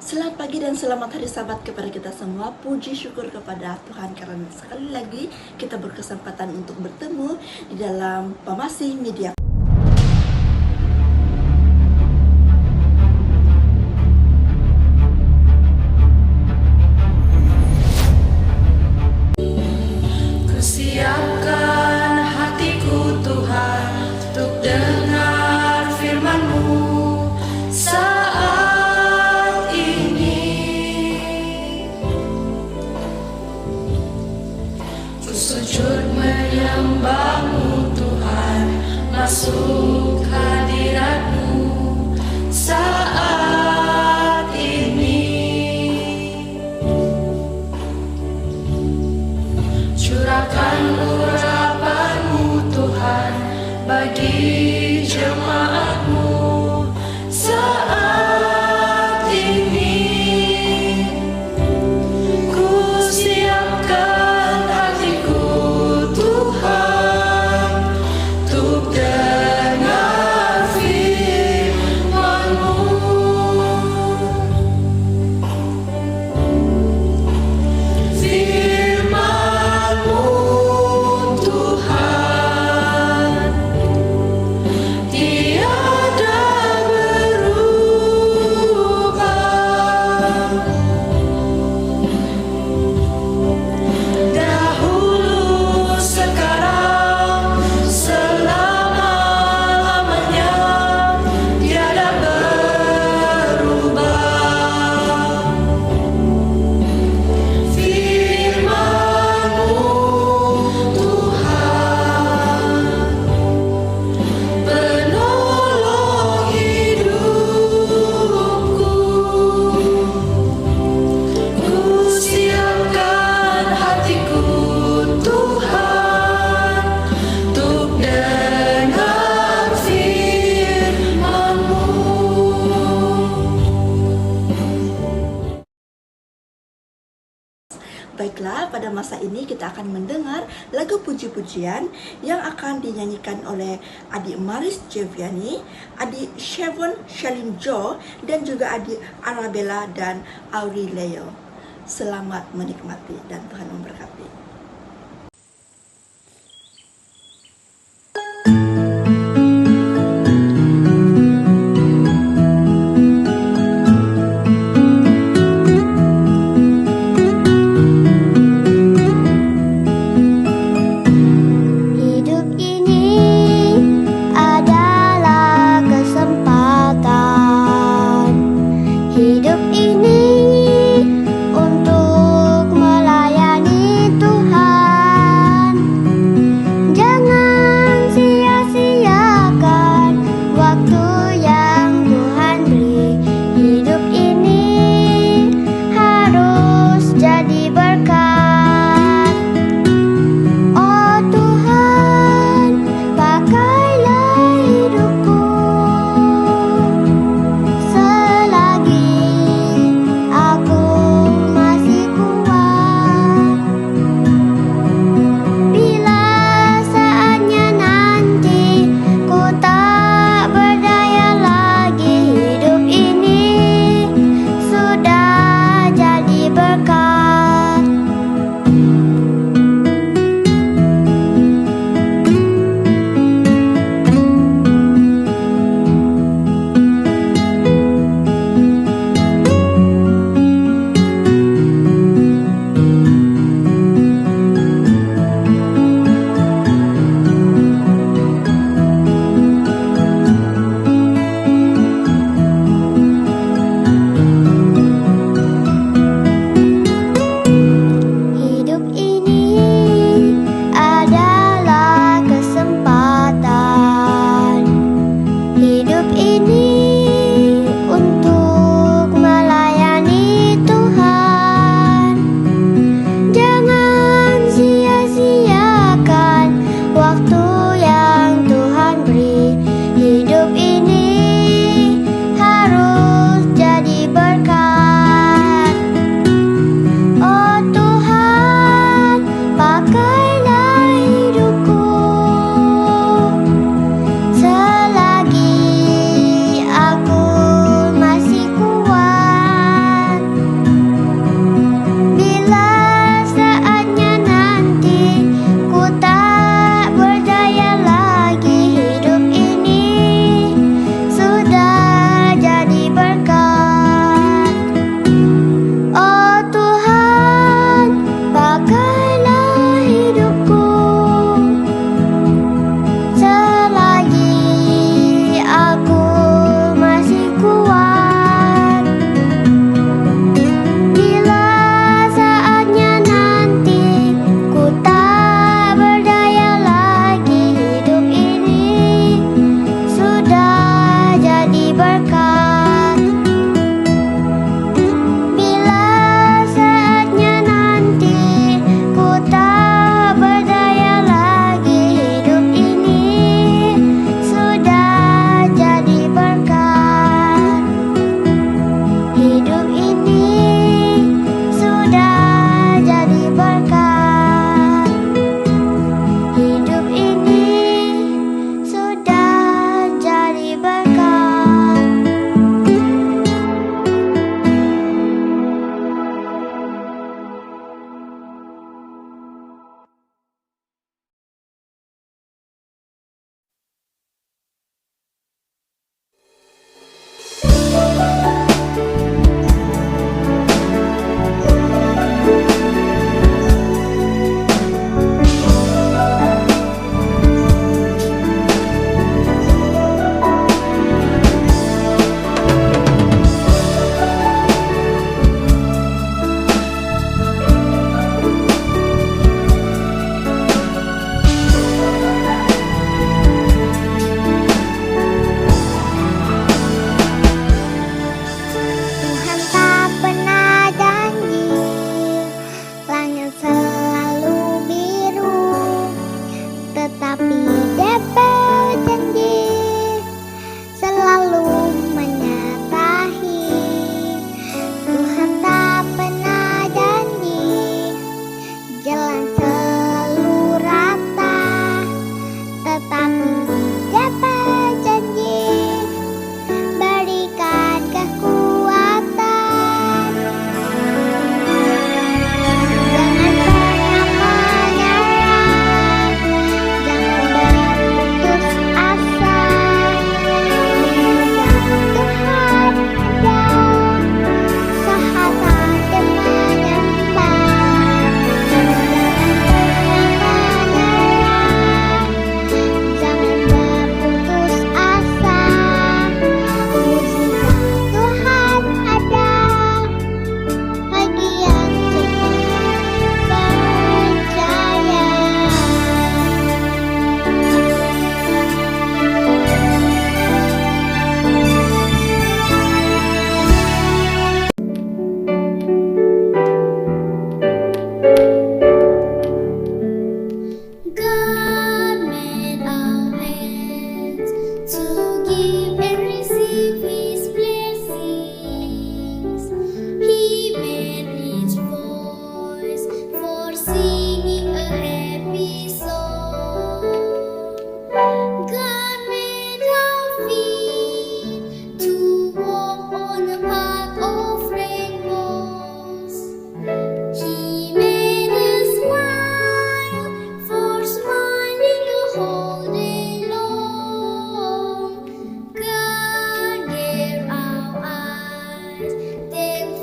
Selamat pagi dan selamat hari Sabat kepada kita semua. Puji syukur kepada Tuhan karena sekali lagi kita berkesempatan untuk bertemu di dalam Pamasi Media. Kusiapkan hatiku Tuhan untuk dengar firman-Mu saat ini. Ku sujud menyembah-Mu Tuhan, masuk hadirat-Mu saat ini. Curahkan urapan-Mu Tuhan bagi jemaat-Mu saat ini. Ku siapkan hatiku Tuhan untuk dengar firman-Mu. Firman-Mu Tuhan tiada berubah. Dahulu, sekarang, selama-lamanya tiada berubah. Firman-Mu Tuhan penolong hidupku. Ku siapkan hatiku Tuhan untuk dengar firman-Mu. Baiklah, pada masa ini kita akan mendengar lagu puji-pujian yang akan dinyanyikan oleh adik Maris Jeviani, adik Chevon Shalin Jo, dan juga adik Arabella dan Aurelio. Selamat menikmati dan Tuhan memberkati. Hidup ini adalah kesempatan. Hidup ini untuk melayani Tuhan.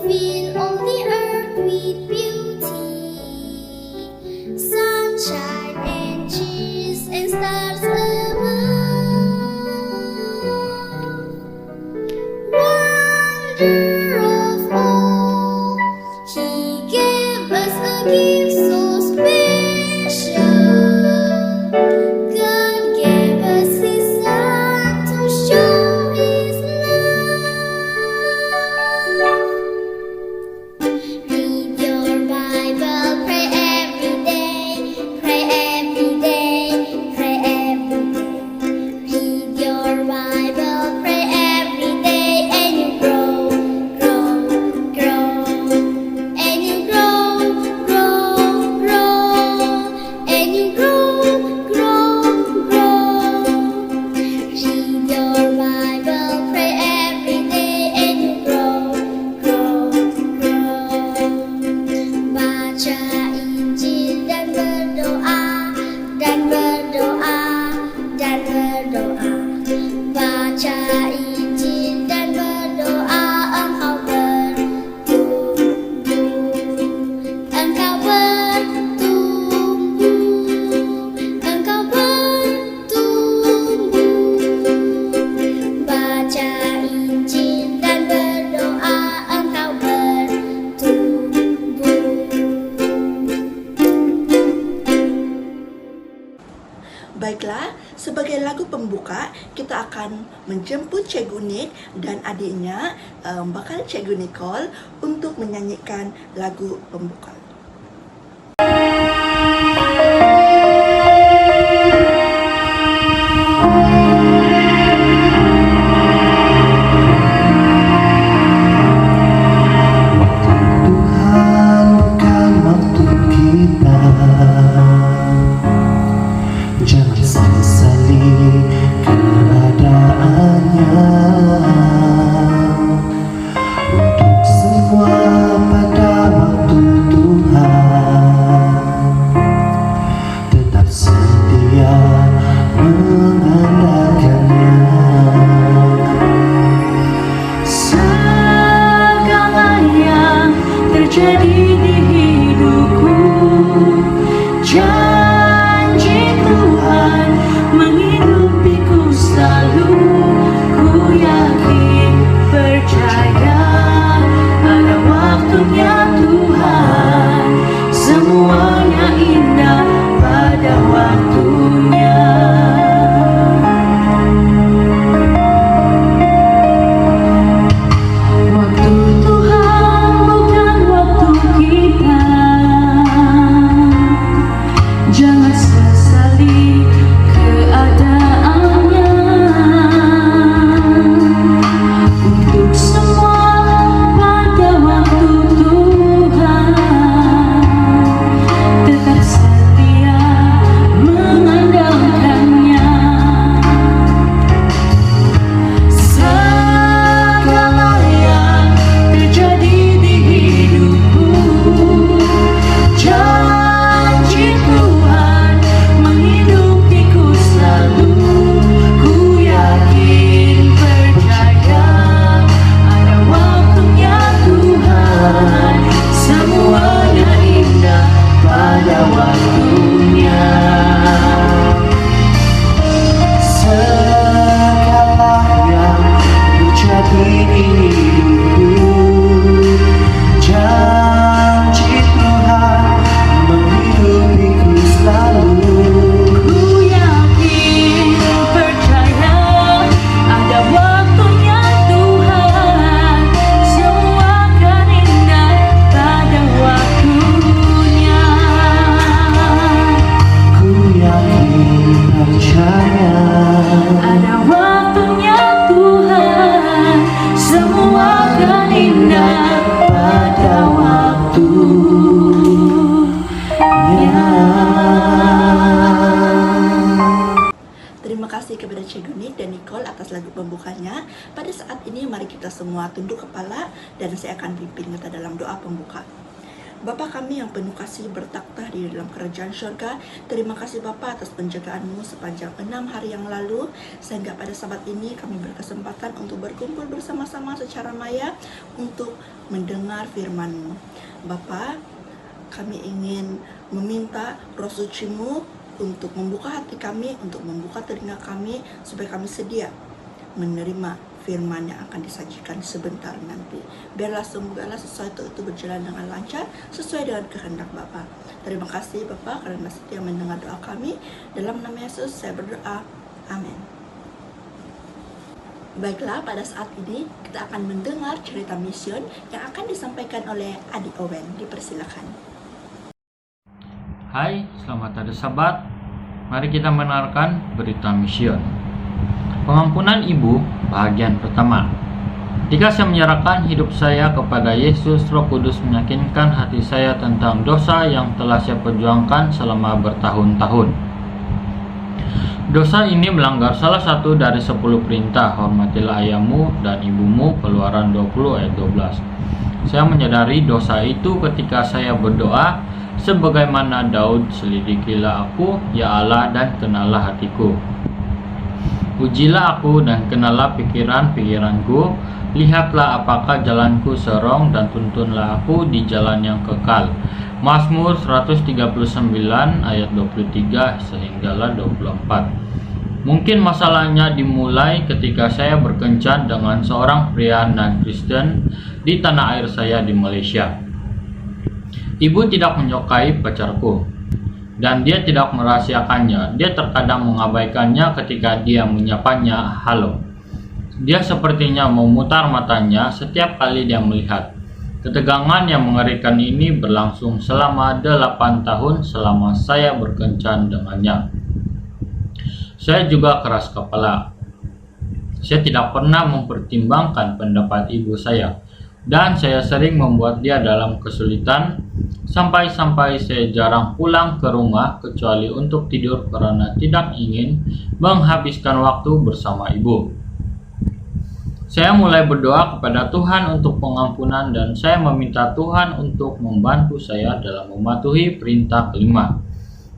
fill all the earth with beauty, sunshine and trees and stars above. Wonder of all, He gave us a gift so special. God gave us His Son to show His love. Read your Bible, pray every day, pray every day, pray every day. Read your Bible, pray every day, and you grow, grow, grow, and you grow, grow, grow, and you grow, grow, grow. Read your Bible, pray every day, and you grow, grow, grow. Baca Injil dan berdoa, dan berdoa, dan berdoa. Baca Injil dan berdoa, engkau bertumbuh, engkau bertumbuh, engkau bertumbuh. Baca Injil dan berdoa, engkau bertumbuh. Baiklah, sebagai lagu pembuka kita akan menjemput Cikgu Nick dan adiknya bakal Cikgu Nicole untuk menyanyikan lagu pembuka. Tuhan bukan waktu kita, jangan sesali keadaannya. Untuk semua pada waktu Tuhan, tetap setia mengandalkannya. Segala yang terjadi di hidupku, janji Tuhan menghidupiku selalu. Ku yakin, percaya, ada waktunya Tuhan, semuanya indah pada waktunya. Waktu Tuhan bukan waktu kita, jangan sesali keadaannya. Untuk semua pada waktu Tuhan, tetap setia mengandalkannya. Segala yang terjadi di hidupku, janji Tuhan menghidupiku selalu. Ku yakin, percaya, ada waktunya Tuhan, semuanya indah pada waktunya. Segala yang terjadi di hidupku, janji Tuhan menghidupiku selalu. Ku yakin, percaya, ada waktunya Tuhan, semua akan indah pada waktunya. Ku yakin, percaya, Ada waktunya Tuhan, semua akan indah pada waktunya. Terima kasih kepada Cikgu Nick dan Nicole atas lagu pembukanya. Pada saat ini mari kita semua tunduk kepala dan saya akan pimpin kita dalam doa pembuka. Bapa kami yang penuh kasih bertakhta di dalam kerajaan syurga, terima kasih Bapa atas penjagaan-Mu sepanjang 6 hari yang lalu, sehingga pada sabat ini kami berkesempatan untuk berkumpul bersama-sama secara maya untuk mendengar firman-Mu. Bapa, kami ingin meminta Roh Suci-Mu untuk membuka hati kami, untuk membuka telinga kami, supaya kami sedia menerima firman yang akan disajikan sebentar nanti. Biarlah semoga sesuatu itu berjalan dengan lancar sesuai dengan kehendak Bapa. Terima kasih Bapa karena setia mendengar doa kami. Dalam nama Yesus saya berdoa. Amin. Baiklah, pada saat ini kita akan mendengar cerita mision yang akan disampaikan oleh Adik Owen. Dipersilakan. Hai, selamat hari Sabat. Mari kita mendengarkan berita mision. Pengampunan Ibu, bagian pertama. Ketika saya menyerahkan hidup saya kepada Yesus, Roh Kudus meyakinkan hati saya tentang dosa yang telah saya perjuangkan selama bertahun-tahun. Dosa ini melanggar salah satu dari 10 perintah, hormatilah ayahmu dan ibumu, Keluaran 20 ayat 12. Saya menyadari dosa itu ketika saya berdoa, sebagaimana Daud, selidikilah aku, ya Allah, dan kenallah hatiku. Ujilah aku dan kenallah pikiran-pikiranku, lihatlah apakah jalanku serong dan tuntunlah aku di jalan yang kekal. Mazmur 139 ayat 23 sehinggalah 24. Mungkin masalahnya dimulai ketika saya berkencan dengan seorang pria non-Kristen di tanah air saya di Malaysia. Ibu tidak menyukai pacarku, dan dia tidak merahasiakannya. Dia terkadang mengabaikannya ketika dia menyapanya halo. Dia sepertinya memutar matanya setiap kali dia melihat. Ketegangan yang mengerikan ini berlangsung selama 8 tahun selama saya berkencan dengannya. Saya juga keras kepala. Saya tidak pernah mempertimbangkan pendapat ibu saya, dan saya sering membuat dia dalam kesulitan, sampai-sampai saya jarang pulang ke rumah kecuali untuk tidur karena tidak ingin menghabiskan waktu bersama ibu. Saya mulai berdoa kepada Tuhan untuk pengampunan dan saya meminta Tuhan untuk membantu saya dalam mematuhi perintah kelima.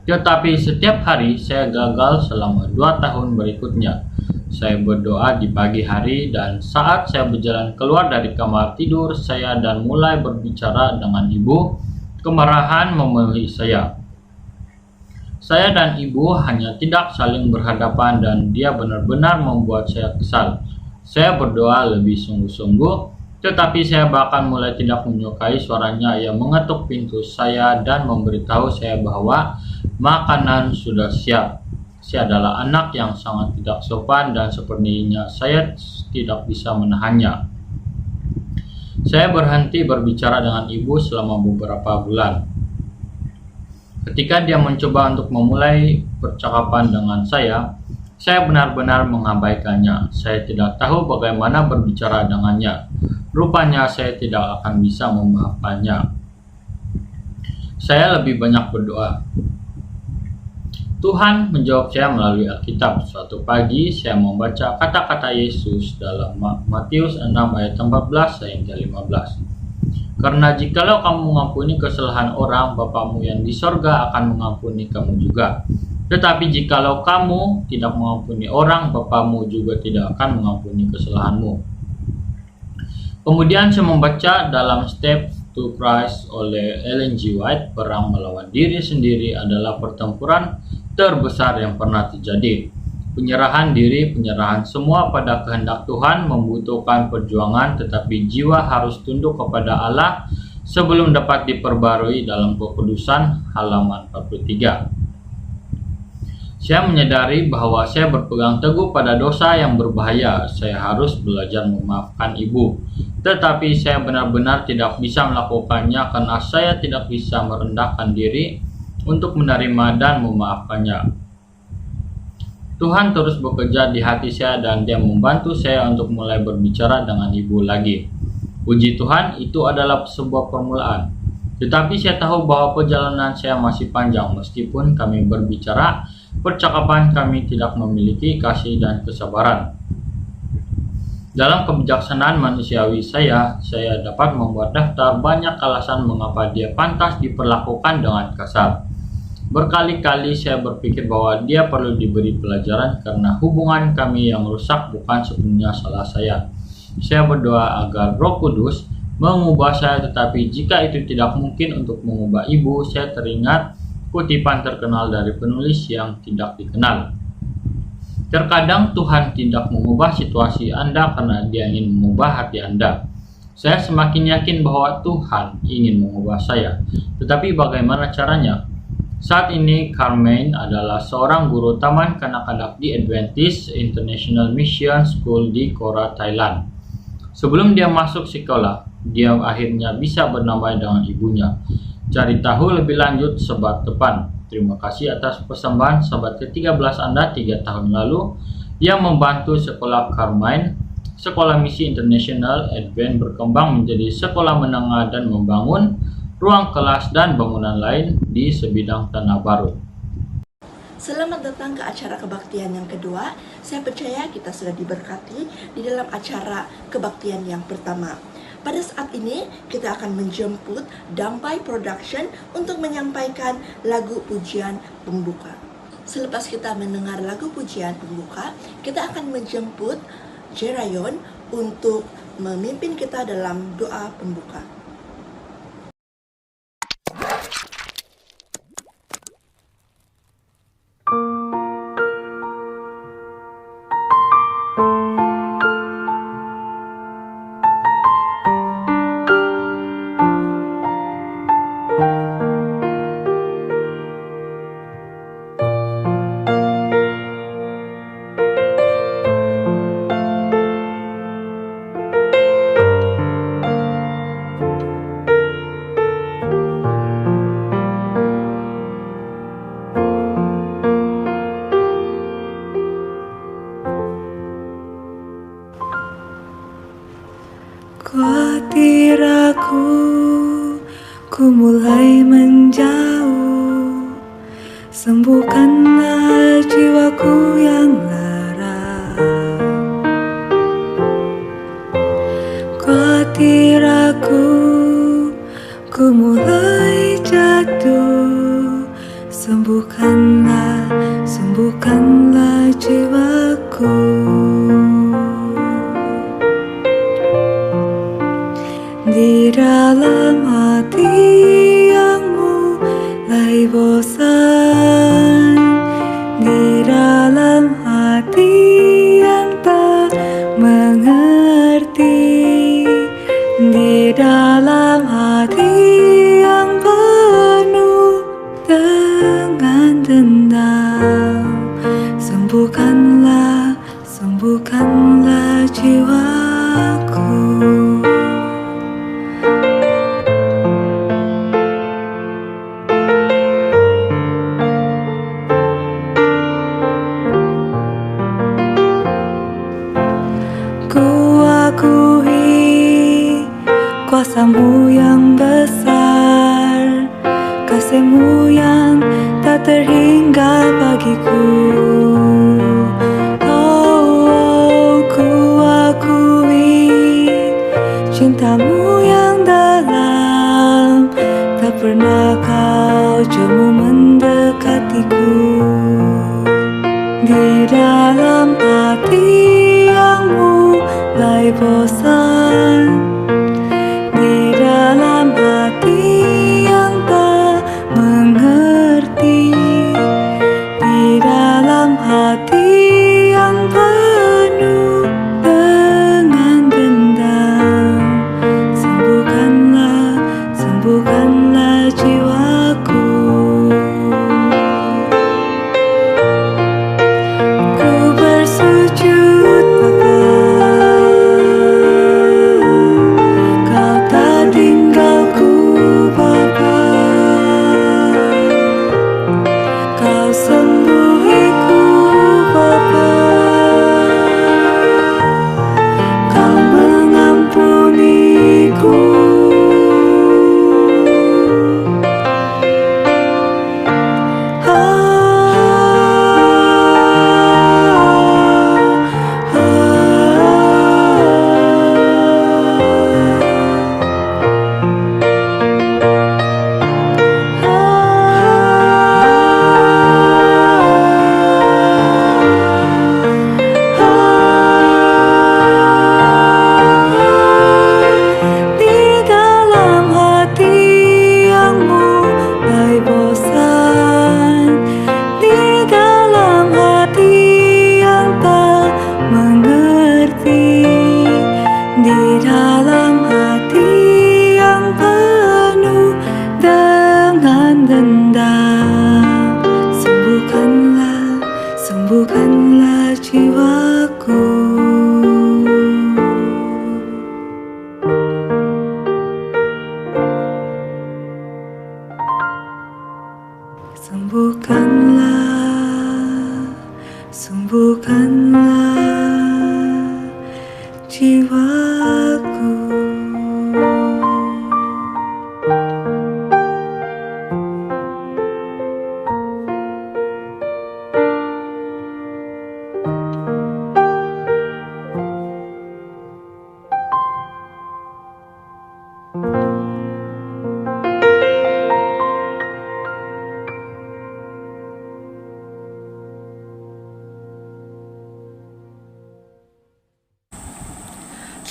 Tetapi setiap hari saya gagal selama 2 tahun berikutnya. Saya berdoa di pagi hari dan saat saya berjalan keluar dari kamar tidur saya dan mulai berbicara dengan ibu, kemarahan memenuhi saya. Saya dan ibu hanya tidak saling berhadapan dan dia benar-benar membuat saya kesal. Saya berdoa lebih sungguh-sungguh, tetapi saya bahkan mulai tidak menyukai suaranya yang mengetuk pintu saya dan memberitahu saya bahwa makanan sudah siap. Saya adalah anak yang sangat tidak sopan dan sepertinya saya tidak bisa menahannya. Saya berhenti berbicara dengan ibu selama beberapa bulan. Ketika dia mencoba untuk memulai percakapan dengan saya benar-benar mengabaikannya. Saya tidak tahu bagaimana berbicara dengannya. Rupanya saya tidak akan bisa memaafkannya. Saya lebih banyak berdoa. Tuhan menjawab saya melalui Alkitab. Suatu pagi saya membaca kata-kata Yesus dalam Matius 6 ayat 14 hingga 15. Karena jikalau kamu mengampuni kesalahan orang, Bapamu yang di sorga akan mengampuni kamu juga. Tetapi jikalau kamu tidak mengampuni orang, Bapamu juga tidak akan mengampuni kesalahanmu. Kemudian saya membaca dalam Step to Christ oleh Ellen G. White, perang melawan diri sendiri adalah pertempuran terbesar yang pernah terjadi. Penyerahan diri, penyerahan semua pada kehendak Tuhan membutuhkan perjuangan, tetapi jiwa harus tunduk kepada Allah sebelum dapat diperbarui dalam Kekudusan halaman 43. Saya menyadari bahwa saya berpegang teguh pada dosa yang berbahaya. Saya harus belajar memaafkan ibu. Tetapi saya benar-benar tidak bisa melakukannya karena saya tidak bisa merendahkan diri untuk menerima dan memaafkannya. Tuhan terus bekerja di hati saya dan Dia membantu saya untuk mulai berbicara dengan ibu lagi. Puji Tuhan, itu adalah sebuah permulaan. Tetapi saya tahu bahwa perjalanan saya masih panjang. Meskipun kami berbicara, percakapan kami tidak memiliki kasih dan kesabaran. Dalam kebijaksanaan manusiawi saya dapat membuat daftar banyak alasan mengapa dia pantas diperlakukan dengan kasar. Berkali-kali saya berpikir bahwa dia perlu diberi pelajaran karena hubungan kami yang rusak bukan sepenuhnya salah saya. Saya berdoa agar Roh Kudus mengubah saya, tetapi jika itu tidak mungkin untuk mengubah ibu, saya teringat kutipan terkenal dari penulis yang tidak dikenal. Terkadang Tuhan tidak mengubah situasi Anda karena Dia ingin mengubah hati Anda. Saya semakin yakin bahwa Tuhan ingin mengubah saya. Tetapi bagaimana caranya? Saat ini Carmen adalah seorang guru taman kanak-kanak di Adventist International Mission School di Kora, Thailand. Sebelum dia masuk sekolah, dia akhirnya bisa bernamai dengan ibunya. Cari tahu lebih lanjut sebat depan. Terima kasih atas persembahan sahabat ke-13 Anda 3 tahun lalu yang membantu sekolah Carmen, sekolah misi internasional Advent berkembang menjadi sekolah menengah dan membangun ruang kelas dan bangunan lain di sebidang tanah baru. Selamat datang ke acara kebaktian yang kedua. Saya percaya kita sudah diberkati di dalam acara kebaktian yang pertama. Pada saat ini kita akan menjemput Dampai Production untuk menyampaikan lagu pujian pembuka. Selepas kita mendengar lagu pujian pembuka, kita akan menjemput Jerayon untuk memimpin kita dalam doa pembuka. Khawatir ku mulai menjauh. Sembuhkanlah jiwaku yang lara. Khawatir ku mulai jatuh. Sembuhkanlah jiwaku. Di dalam hati yang mulai bosan, di dalam hati yang tak mengerti, di dalam hati yang penuh dengan dendam, sembuhkanlah jiwaku. Kuasa-Mu yang besar, kasih-Mu yang tak terhingga bagiku. Ku akui cinta-Mu yang dalam, tak pernah Kau jemu mendekatiku. Di dalam hati yang mulai bosan, di dalam hati yang tak mengerti, di dalam hati yang penuh dengan dendam, sembuhkanlah jiwaku.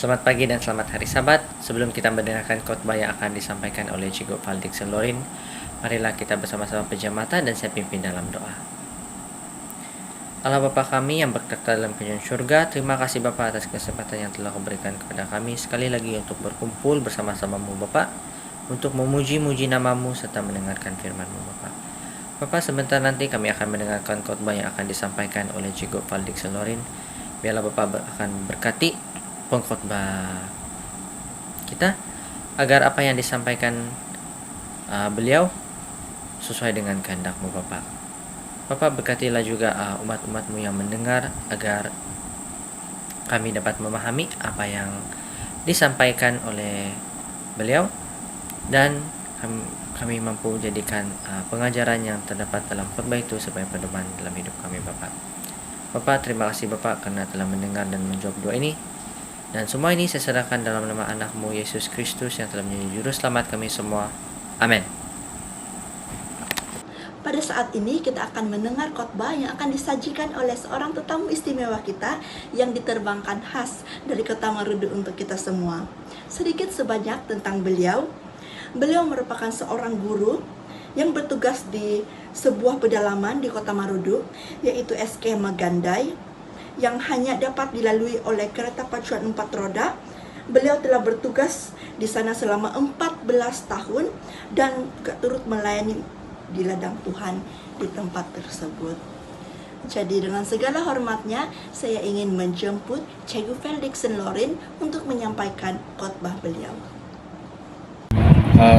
Selamat pagi dan selamat hari Sabat. Sebelum kita mendengarkan khotbah yang akan disampaikan oleh Cikgu Valdik Selorin, marilah kita bersama-sama pejam mata dan saya pimpin dalam doa. Allah Bapa kami yang berkekal dalam kerajaan surga, terima kasih Bapa atas kesempatan yang telah Kau berikan kepada kami sekali lagi untuk berkumpul bersama-sama-Mu Bapa, untuk memuji-muji nama-Mu serta mendengarkan firman-Mu Bapa. Bapa, sebentar nanti kami akan mendengarkan khotbah yang akan disampaikan oleh Cikgu Valdik Selorin. Biarlah Bapa akan berkati pengkhotbah kita, agar apa yang disampaikan beliau sesuai dengan kehendak-Mu Bapa. Bapa, berkatilah juga umat-umat-Mu yang mendengar, agar kami dapat memahami apa yang disampaikan oleh beliau, dan kami mampu jadikan pengajaran yang terdapat dalam khotbah itu sebagai pedoman dalam hidup kami Bapa. Bapa, terima kasih Bapa karena telah mendengar dan menjawab doa ini. Dan semua ini saya serahkan dalam nama anak-Mu Yesus Kristus yang telah menjadi juru selamat kami semua. Amin. Pada saat ini kita akan mendengar khotbah yang akan disajikan oleh seorang tetamu istimewa kita yang diterbangkan khas dari Kota Marudu untuk kita semua. Sedikit sebanyak tentang beliau. Beliau merupakan seorang guru yang bertugas di sebuah pedalaman di Kota Marudu, yaitu SK Magandai, yang hanya dapat dilalui oleh kereta pacuan 4 roda. Beliau telah bertugas di sana selama 14 tahun dan juga turut melayani di ladang Tuhan di tempat tersebut. Jadi dengan segala hormatnya, saya ingin menjemput Cikgu Valdik Selorin untuk menyampaikan khotbah beliau.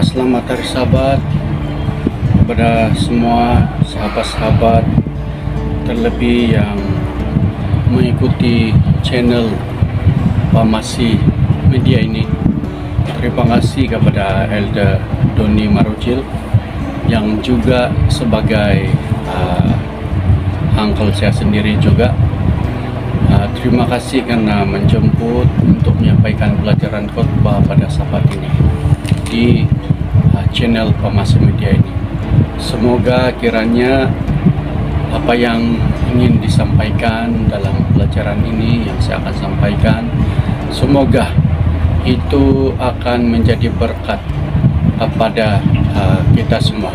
Selamat hari Sabat kepada semua sahabat-sahabat, terlebih yang mengikuti channel Pamasi Media ini. Terima kasih kepada Elder Doni Marujil yang juga sebagai uncle saya sendiri juga. Terima kasih karena menjemput untuk menyampaikan pelajaran khotbah pada Sabat ini di channel Pamasi Media ini. Semoga kiranya apa yang ingin disampaikan dalam pelajaran ini yang saya akan sampaikan, semoga itu akan menjadi berkat pada kita semua.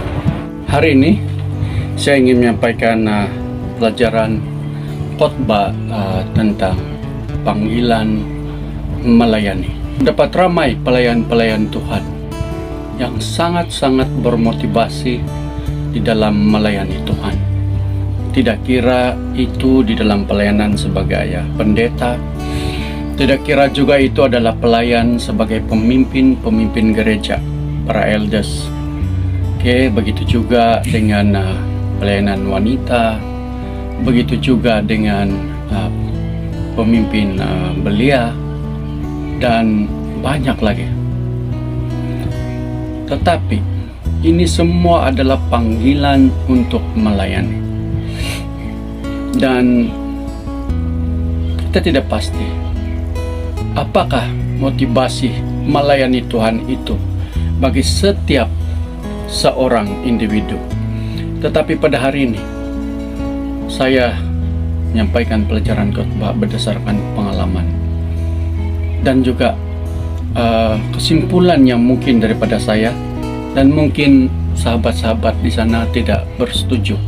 Hari ini saya ingin menyampaikan pelajaran khotbah tentang panggilan melayani. Dapat ramai pelayan-pelayan Tuhan yang sangat-sangat bermotivasi di dalam melayani Tuhan. Tidak kira itu di dalam pelayanan sebagai pendeta, tidak kira juga itu adalah pelayan sebagai pemimpin gereja, para elders. Begitu juga dengan pelayanan wanita, begitu juga dengan pemimpin belia, dan banyak lagi. Tetapi ini semua adalah panggilan untuk melayani. Dan kita tidak pasti apakah motivasi melayani Tuhan itu bagi setiap seorang individu. Tetapi pada hari ini saya menyampaikan pelajaran khotbah berdasarkan pengalaman dan juga kesimpulan yang mungkin daripada saya, dan mungkin sahabat-sahabat di sana tidak bersetuju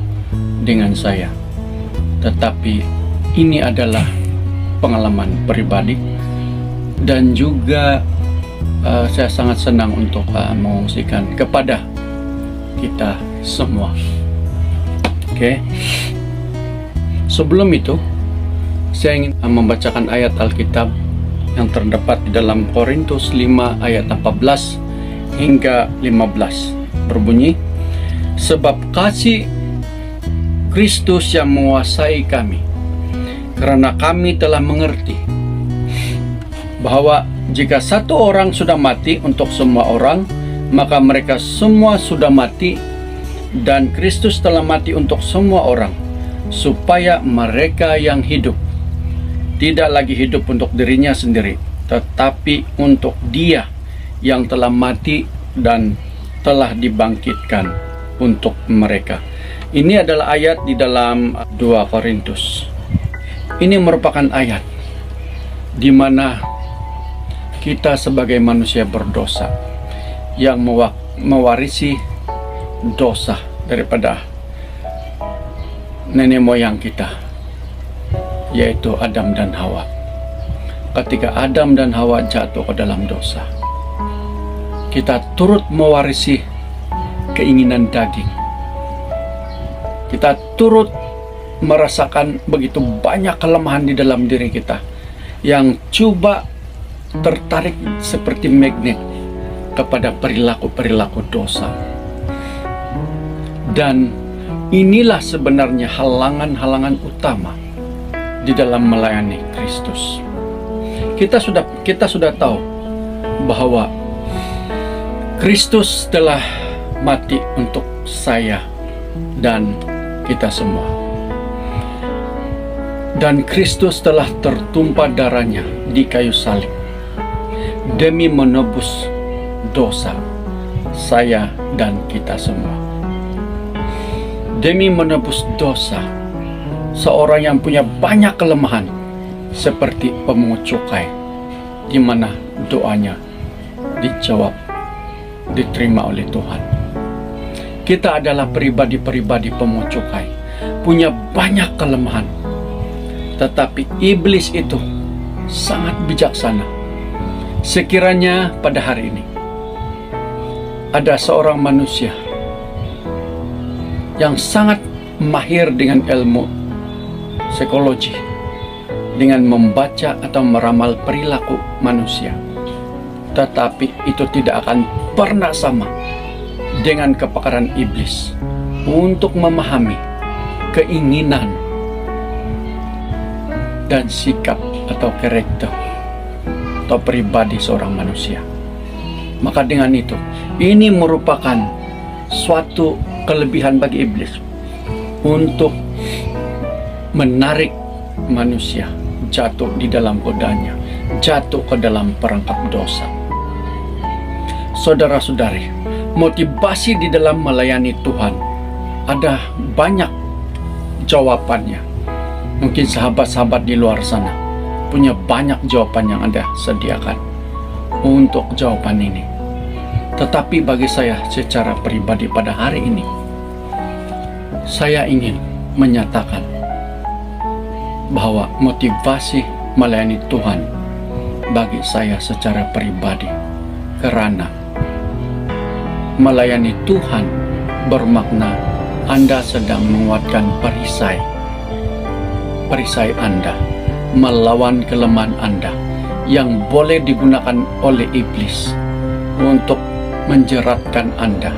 dengan saya. Tetapi ini adalah pengalaman pribadi, dan juga saya sangat senang untuk mengungsikan kepada kita semua. Sebelum itu, saya ingin membacakan ayat Alkitab yang terdapat di dalam Korintus 5 ayat 14 hingga 15. Berbunyi, sebab kasih Kristus yang menguasai kami, karena kami telah mengerti bahwa jika satu orang sudah mati untuk semua orang, maka mereka semua sudah mati, dan Kristus telah mati untuk semua orang, supaya mereka yang hidup tidak lagi hidup untuk dirinya sendiri, tetapi untuk Dia yang telah mati dan telah dibangkitkan untuk mereka. Ini adalah ayat di dalam 2 Korintus. Ini merupakan ayat di mana kita sebagai manusia berdosa yang mewarisi dosa daripada nenek moyang kita, yaitu Adam dan Hawa. Ketika Adam dan Hawa jatuh ke dalam dosa, kita turut mewarisi keinginan daging. Kita turut merasakan begitu banyak kelemahan di dalam diri kita yang coba tertarik seperti magnet kepada perilaku-perilaku dosa. Dan inilah sebenarnya halangan-halangan utama di dalam melayani Kristus. Kita sudah tahu bahwa Kristus telah mati untuk saya dan kita semua. Dan Kristus telah tertumpah darahnya di kayu salib demi menebus dosa saya dan kita semua. Demi menebus dosa seorang yang punya banyak kelemahan seperti pemungut cukai, di mana doanya dijawab, diterima oleh Tuhan. Kita adalah pribadi-pribadi pemungut cukai, punya banyak kelemahan, tetapi iblis itu sangat bijaksana. Sekiranya pada hari ini ada seorang manusia yang sangat mahir dengan ilmu psikologi, dengan membaca atau meramal perilaku manusia, tetapi itu tidak akan pernah sama dengan kepakaran iblis untuk memahami keinginan dan sikap atau karakter atau pribadi seorang manusia. Maka dengan itu, ini merupakan suatu kelebihan bagi iblis untuk menarik manusia jatuh di dalam godanya, jatuh ke dalam perangkap dosa. Saudara-saudari, motivasi di dalam melayani Tuhan ada banyak jawabannya. Mungkin sahabat-sahabat di luar sana punya banyak jawaban yang Anda sediakan untuk jawaban ini. Tetapi bagi saya secara pribadi pada hari ini, saya ingin menyatakan bahwa motivasi melayani Tuhan bagi saya secara pribadi, karena melayani Tuhan bermakna Anda sedang menguatkan perisai Anda melawan kelemahan Anda yang boleh digunakan oleh iblis untuk menjeratkan Anda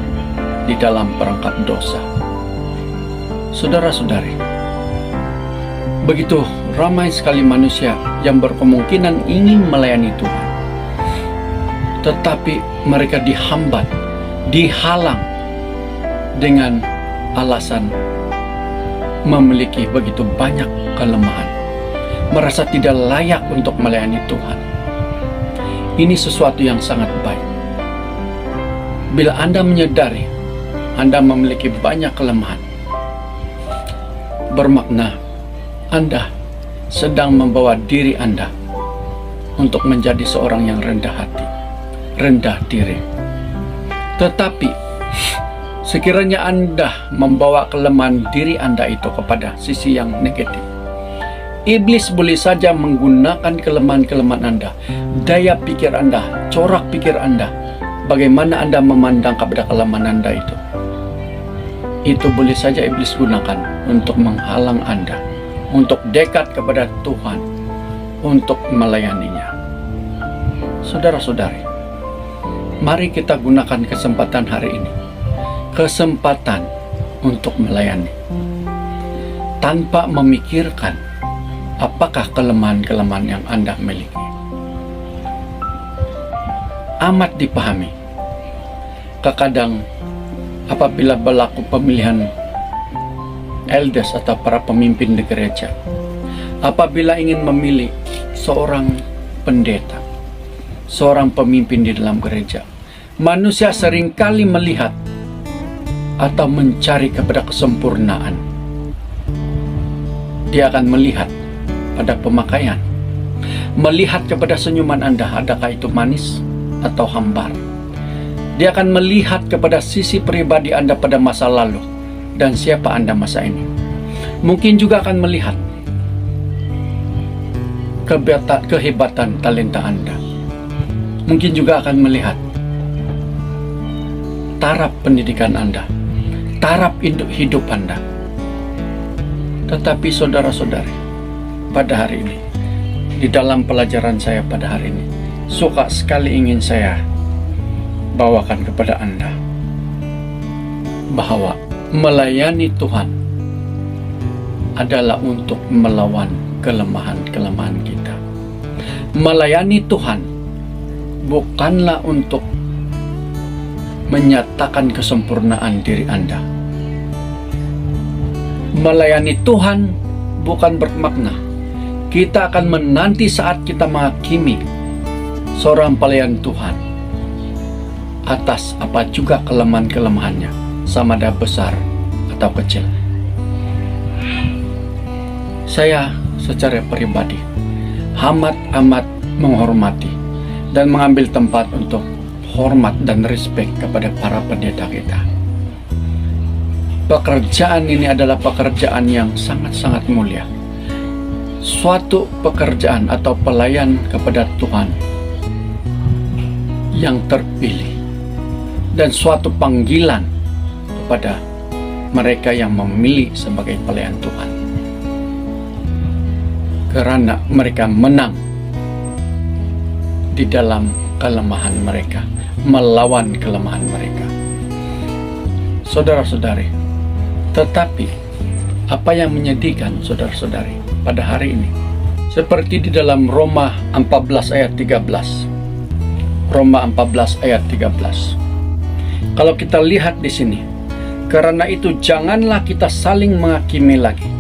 di dalam perangkap dosa. Saudara-saudari, begitu ramai sekali manusia yang berkemungkinan ingin melayani Tuhan, tetapi mereka dihambat, dihalang dengan alasan memiliki begitu banyak kelemahan, merasa tidak layak untuk melayani Tuhan. Ini sesuatu yang sangat baik. Bila Anda menyadari Anda memiliki banyak kelemahan, bermakna Anda sedang membawa diri Anda untuk menjadi seorang yang rendah hati, rendah diri. Tetapi sekiranya Anda membawa kelemahan diri Anda itu kepada sisi yang negatif, iblis boleh saja menggunakan kelemahan-kelemahan Anda, daya pikir Anda, corak pikir Anda, bagaimana Anda memandang kepada kelemahan Anda itu boleh saja iblis gunakan untuk menghalang Anda untuk dekat kepada Tuhan, untuk melayaninya. Saudara-saudari, mari kita gunakan kesempatan hari ini, kesempatan untuk melayani, tanpa memikirkan apakah kelemahan-kelemahan yang Anda miliki. Amat dipahami, kadang apabila berlaku pemilihan elders atau para pemimpin di gereja, apabila ingin memilih seorang pendeta, seorang pemimpin di dalam gereja, manusia seringkali melihat atau mencari kepada kesempurnaan. Dia akan melihat pada pemakaian, melihat kepada senyuman Anda, adakah itu manis atau hambar. Dia akan melihat kepada sisi pribadi Anda pada masa lalu dan siapa Anda masa ini. Mungkin juga akan melihat kehebatan talenta Anda. Mungkin juga akan melihat taraf pendidikan Anda, taraf hidup Anda. Tetapi saudara-saudari, pada hari ini, di dalam pelajaran saya pada hari ini, suka sekali ingin saya bawakan kepada Anda bahwa melayani Tuhan adalah untuk melawan kelemahan-kelemahan kita. Melayani Tuhan bukanlah untuk menyatakan kesempurnaan diri Anda. Melayani Tuhan bukan bermakna kita akan menanti saat kita menghakimi seorang pelayan Tuhan atas apa juga kelemahan-kelemahannya, sama ada besar atau kecil. Saya secara pribadi amat menghormati dan mengambil tempat untuk hormat dan respek kepada para pendeta kita. Pekerjaan ini adalah pekerjaan yang sangat-sangat mulia. Suatu pekerjaan atau pelayan kepada Tuhan yang terpilih dan suatu panggilan kepada mereka yang memilih sebagai pelayan Tuhan. Karena mereka menang di dalam kelemahan mereka, melawan kelemahan mereka. Saudara-saudari, tetapi apa yang menyedihkan saudara-saudari pada hari ini, seperti di dalam Roma 14 ayat 13. Roma 14 ayat 13. Kalau kita lihat di sini, karena itu janganlah kita saling menghakimi lagi.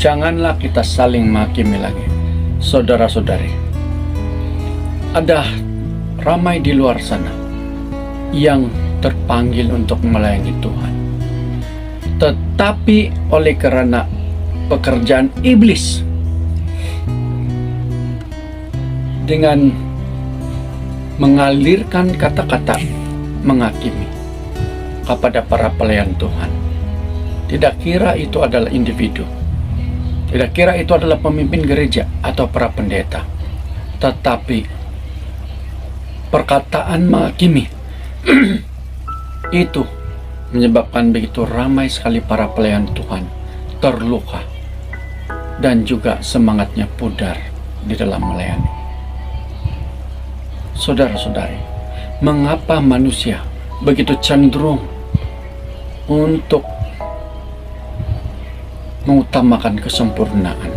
Janganlah kita saling menghakimi lagi. Saudara-saudari, ada ramai di luar sana yang terpanggil untuk melayani Tuhan, tetapi oleh karena pekerjaan iblis dengan mengalirkan kata-kata menghakimi kepada para pelayan Tuhan, tidak kira itu adalah individu, tidak kira itu adalah pemimpin gereja atau para pendeta, tetapi perkataan menghakimi itu menyebabkan begitu ramai sekali para pelayan Tuhan terluka dan juga semangatnya pudar di dalam melayani. Saudara-saudari, mengapa manusia begitu cenderung untuk mengutamakan kesempurnaan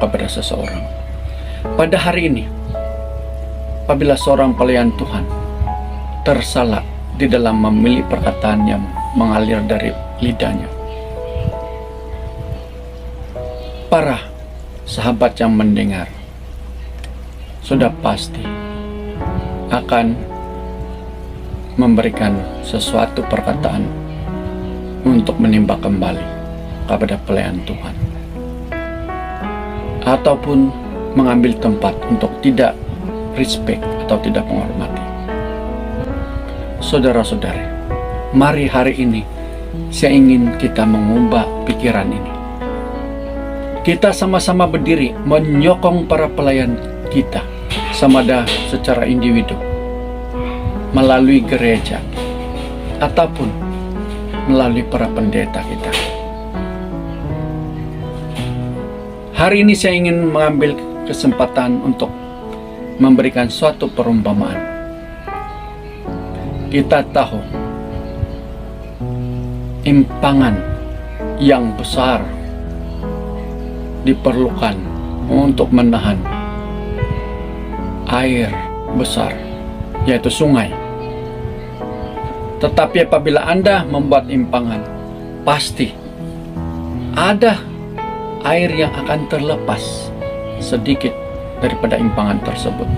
kepada seseorang? Pada hari ini, apabila seorang pelayan Tuhan tersalah di dalam memilih perkataan yang mengalir dari lidahnya, para sahabat yang mendengar sudah pasti akan memberikan sesuatu perkataan untuk menimba kembali kepada pelayan Tuhan, ataupun mengambil tempat untuk tidak respect atau tidak menghormati. Saudara-saudari, mari hari ini saya ingin kita mengubah pikiran ini. Kita sama-sama berdiri menyokong para pelayan kita, sama ada secara individu, melalui gereja, ataupun melalui para pendeta kita. Hari ini saya ingin mengambil kesempatan untuk memberikan suatu perumpamaan. Kita tahu impangan yang besar diperlukan untuk menahan air besar, yaitu sungai. Tetapi apabila Anda membuat impangan, pasti ada air yang akan terlepas sedikit daripada impangan tersebut.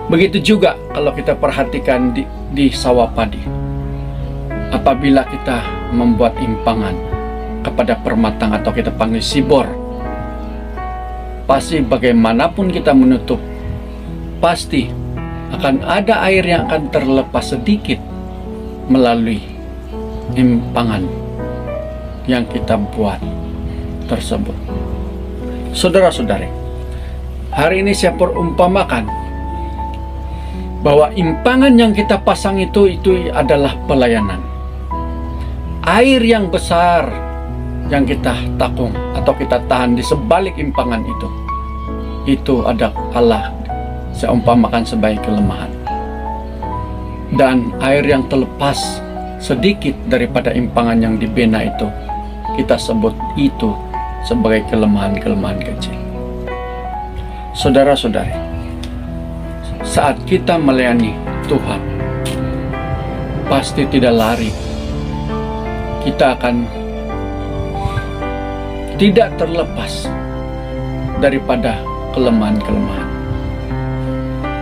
Begitu juga kalau kita perhatikan di sawah padi. Apabila kita membuat impangan, kepada permatang atau kita panggil sibor. Pasti bagaimanapun kita menutup, pasti akan ada air yang akan terlepas sedikit melalui impangan yang kita buat tersebut. Saudara-saudari, hari ini saya perumpamakan bahwa impangan yang kita pasang itu adalah pelayanan. Air yang besar yang kita takung atau kita tahan di sebalik impangan itu adalah saya umpamakan sebagai kelemahan. Dan air yang terlepas sedikit daripada impangan yang dibina itu, kita sebut itu sebagai kelemahan-kelemahan kecil. Saudara-saudari, saat kita melayani Tuhan, pasti tidak lari. Kita akan tidak terlepas daripada kelemahan-kelemahan.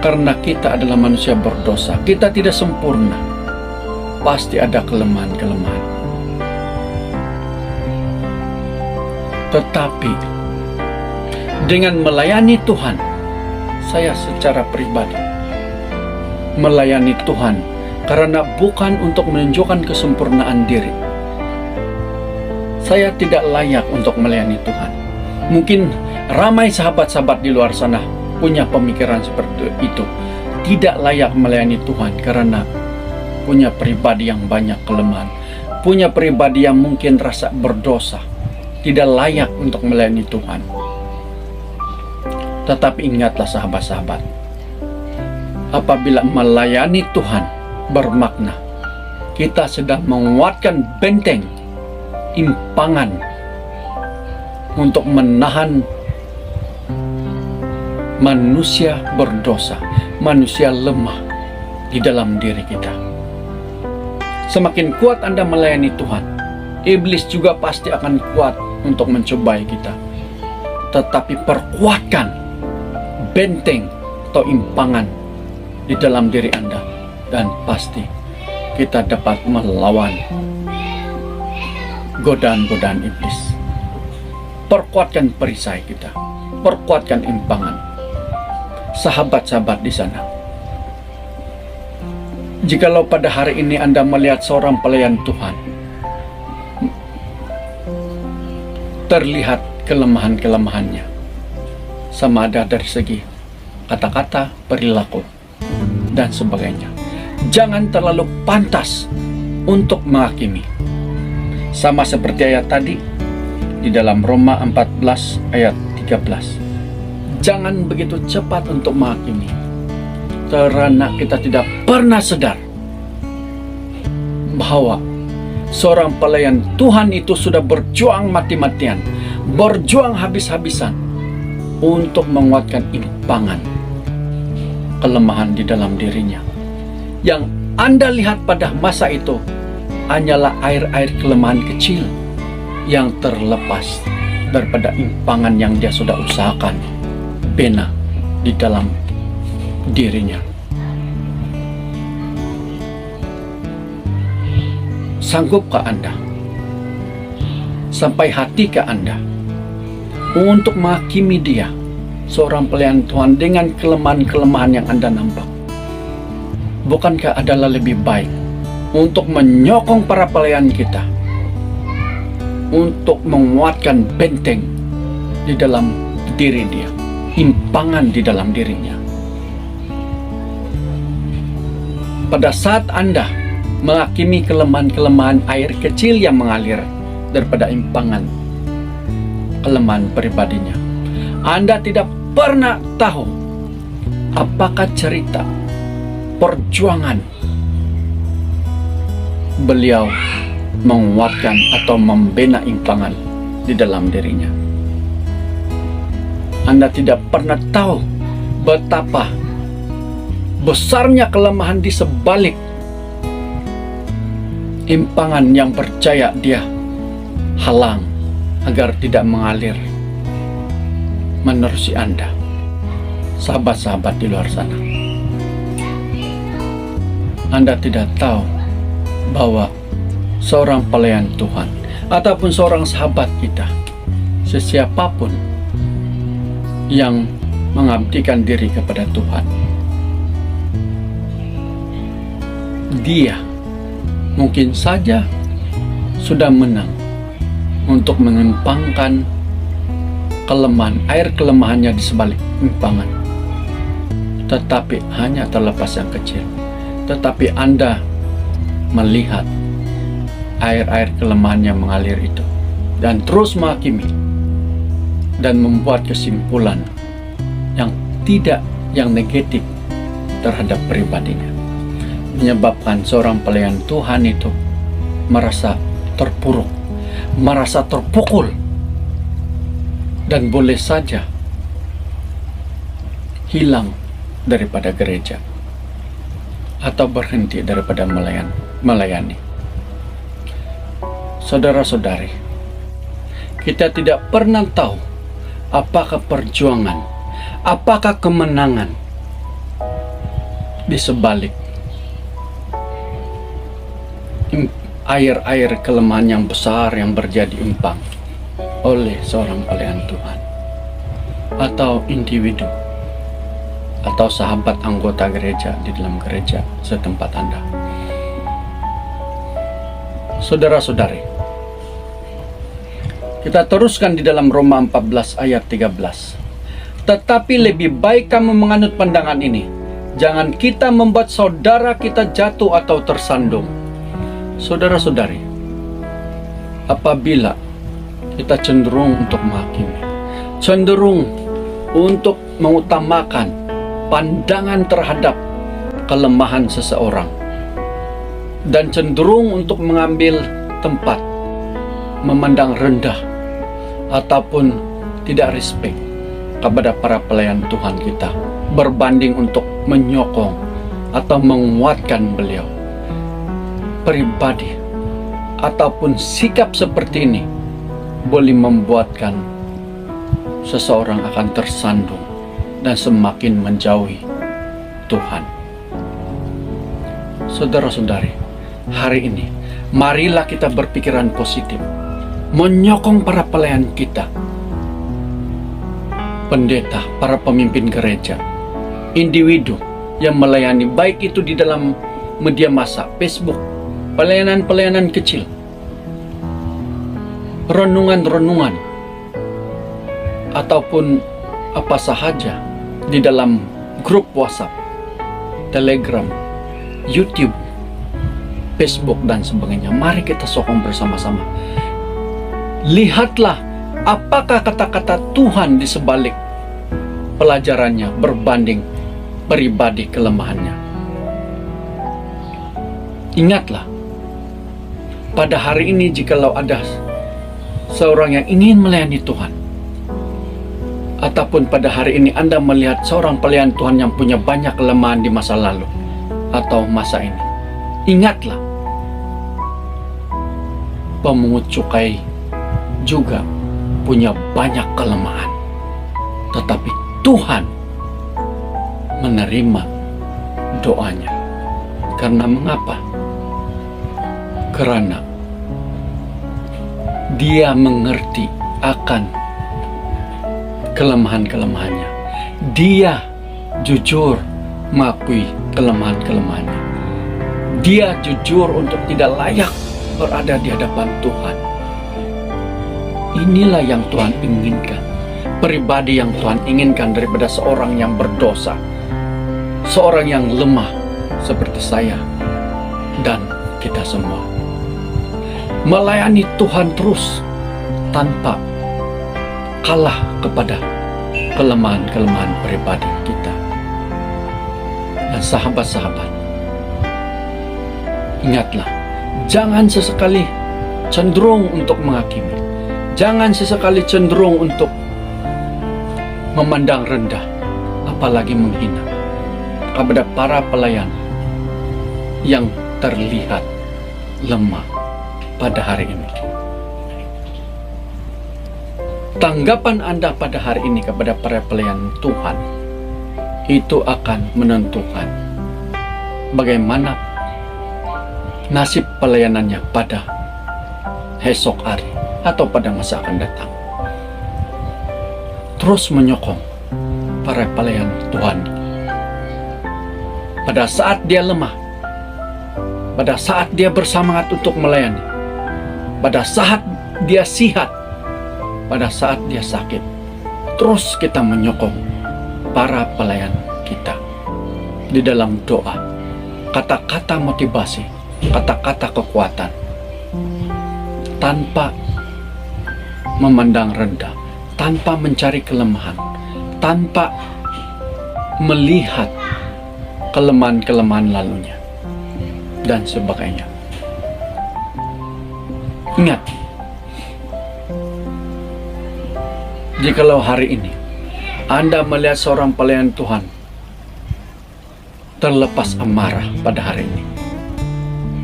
Karena kita adalah manusia berdosa, kita tidak sempurna. Pasti ada kelemahan-kelemahan. Tetapi dengan melayani Tuhan, saya secara pribadi melayani Tuhan karena bukan untuk menunjukkan kesempurnaan diri. Saya tidak layak untuk melayani Tuhan. Mungkin ramai sahabat-sahabat di luar sana punya pemikiran seperti itu. Tidak layak melayani Tuhan karena punya pribadi yang banyak kelemahan. Punya pribadi yang mungkin rasa berdosa. Tidak layak untuk melayani Tuhan. Tetapi ingatlah sahabat-sahabat, apabila melayani Tuhan bermakna kita sedang menguatkan benteng impangan untuk menahan manusia berdosa, manusia lemah di dalam diri kita. Semakin kuat Anda melayani Tuhan, iblis juga pasti akan kuat untuk mencobai kita. Tetapi perkuatkan benteng atau impangan di dalam diri Anda, dan pasti kita dapat melawan godaan-godaan iblis. Perkuatkan perisai kita, perkuatkan impangan. Sahabat-sahabat di sana, jikalau pada hari ini Anda melihat seorang pelayan Tuhan terlihat kelemahan-kelemahannya, sama ada dari segi kata-kata, perilaku, dan sebagainya, jangan terlalu pantas untuk menghakimi. Sama seperti ayat tadi di dalam Roma 14 ayat 13. Jangan begitu cepat untuk menghakimi, karena kita tidak pernah sadar bahwa seorang pelayan Tuhan itu sudah berjuang mati-matian, berjuang habis-habisan untuk menguatkan impangan kelemahan di dalam dirinya. Yang Anda lihat pada masa itu hanyalah air-air kelemahan kecil yang terlepas daripada impangan yang dia sudah usahakan bina di dalam dirinya. Sanggupkah Anda? Sampai hatikah Anda untuk menghakimi dia, seorang pelayan Tuhan, dengan kelemahan-kelemahan yang Anda nampak? Bukankah adalah lebih baik untuk menyokong para pelayan kita untuk menguatkan benteng di dalam diri dia, impangan di dalam dirinya? Pada saat Anda menghakimi kelemahan-kelemahan air kecil yang mengalir daripada impangan kelemahan pribadinya, Anda tidak pernah tahu apakah cerita perjuangan beliau menguatkan atau membina impangan di dalam dirinya. Anda tidak pernah tahu betapa besarnya kelemahan di sebalik impangan yang percaya dia halang agar tidak mengalir menerusi Anda. Sahabat-sahabat di luar sana, Anda tidak tahu bahwa seorang pelayan Tuhan ataupun seorang sahabat kita, sesiapapun yang mengabdikan diri kepada Tuhan, dia mungkin saja sudah menang untuk mengempangkan air kelemahannya di sebalik empangan, tetapi hanya terlepas yang kecil. Tetapi Anda melihat air-air kelemahan yang mengalir itu dan terus menghakimi dan membuat kesimpulan yang negatif terhadap pribadinya, menyebabkan seorang pelayan Tuhan itu merasa terpuruk, merasa terpukul, dan boleh saja hilang daripada gereja atau berhenti daripada melayani. Saudara-saudari, kita tidak pernah tahu apakah perjuangan, apakah kemenangan di sebalik air-air kelemahan yang besar yang berjadi empang oleh seorang pelayan Tuhan atau individu atau sahabat anggota gereja di dalam gereja setempat Anda. Saudara-saudari, kita teruskan di dalam Roma 14 ayat 13. Tetapi lebih baik kamu menganut pandangan ini, jangan kita membuat saudara kita jatuh atau tersandung. Saudara-saudari, apabila kita cenderung untuk menghakimi, cenderung untuk mengutamakan pandangan terhadap kelemahan seseorang, dan cenderung untuk mengambil tempat, memandang rendah ataupun tidak respect kepada para pelayan Tuhan kita, berbanding untuk menyokong atau menguatkan beliau, pribadi ataupun sikap seperti ini boleh membuatkan seseorang akan tersandung dan semakin menjauhi Tuhan. Saudara-saudari, hari ini marilah kita berpikiran positif, menyokong para pelayan kita, pendeta, para pemimpin gereja, individu yang melayani, baik itu di dalam media massa, Facebook, pelayanan-pelayanan kecil, renungan-renungan, ataupun apa sahaja di dalam grup WhatsApp, Telegram, YouTube, Facebook, dan sebagainya. Mari kita sokong bersama-sama. Lihatlah apakah kata-kata Tuhan di sebalik pelajarannya berbanding pribadi kelemahannya. Ingatlah, pada hari ini jikalau ada seorang yang ingin melayani Tuhan, ataupun pada hari ini Anda melihat seorang pelayan Tuhan yang punya banyak kelemahan di masa lalu atau masa ini, ingatlah, pemungut cukai juga punya banyak kelemahan, tetapi Tuhan menerima doanya. Karena mengapa? Karena Dia mengerti akan kelemahan-kelemahannya. Dia jujur mengakui kelemahan-kelemahannya. Dia jujur untuk tidak layak berada di hadapan Tuhan. Inilah yang Tuhan inginkan, pribadi yang Tuhan inginkan daripada seorang yang berdosa, seorang yang lemah seperti saya dan kita semua. Melayani Tuhan terus tanpa kalah kepada kelemahan-kelemahan pribadi kita. Dan sahabat-sahabat, ingatlah, jangan sesekali cenderung untuk menghakimi, jangan sesekali cenderung untuk memandang rendah, apalagi menghina kepada para pelayan yang terlihat lemah pada hari ini. Tanggapan Anda pada hari ini kepada para pelayan Tuhan itu akan menentukan bagaimana nasib pelayanannya pada esok hari atau pada masa akan datang. Terus menyokong para pelayan Tuhan. Pada saat dia lemah, pada saat dia bersemangat untuk melayani, pada saat dia sihat, pada saat dia sakit, terus kita menyokong para pelayan kita di dalam doa, kata-kata motivasi, kata-kata kekuatan, tanpa memandang rendah, tanpa mencari kelemahan, tanpa melihat kelemahan-kelemahan lalunya, dan sebagainya. Ingat, jikalau hari ini Anda melihat seorang pelayan Tuhan terlepas amarah pada hari ini,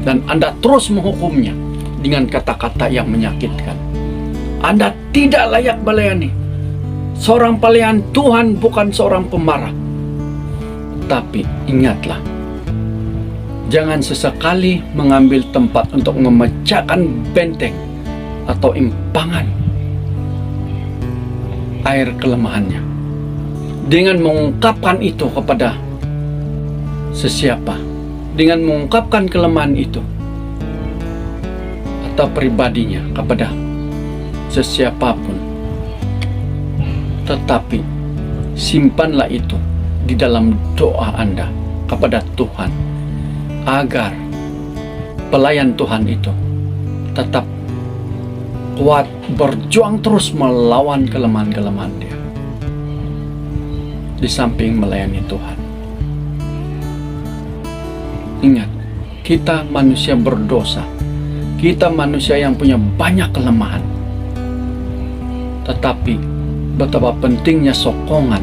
dan Anda terus menghukumnya dengan kata-kata yang menyakitkan, Anda tidak layak melayani. Seorang pelayan Tuhan bukan seorang pemarah. Tapi ingatlah, jangan sesekali mengambil tempat untuk memecahkan benteng atau impangan air kelemahannya dengan mengungkapkan itu kepada sesiapa, dengan mengungkapkan kelemahan itu atau pribadinya kepada sesiapapun. Tetapi simpanlah itu di dalam doa Anda kepada Tuhan, agar pelayan Tuhan itu tetap kuat berjuang terus melawan kelemahan-kelemahan dia, di samping melayani Tuhan. Ingat, kita manusia berdosa, kita manusia yang punya banyak kelemahan, tetapi betapa pentingnya sokongan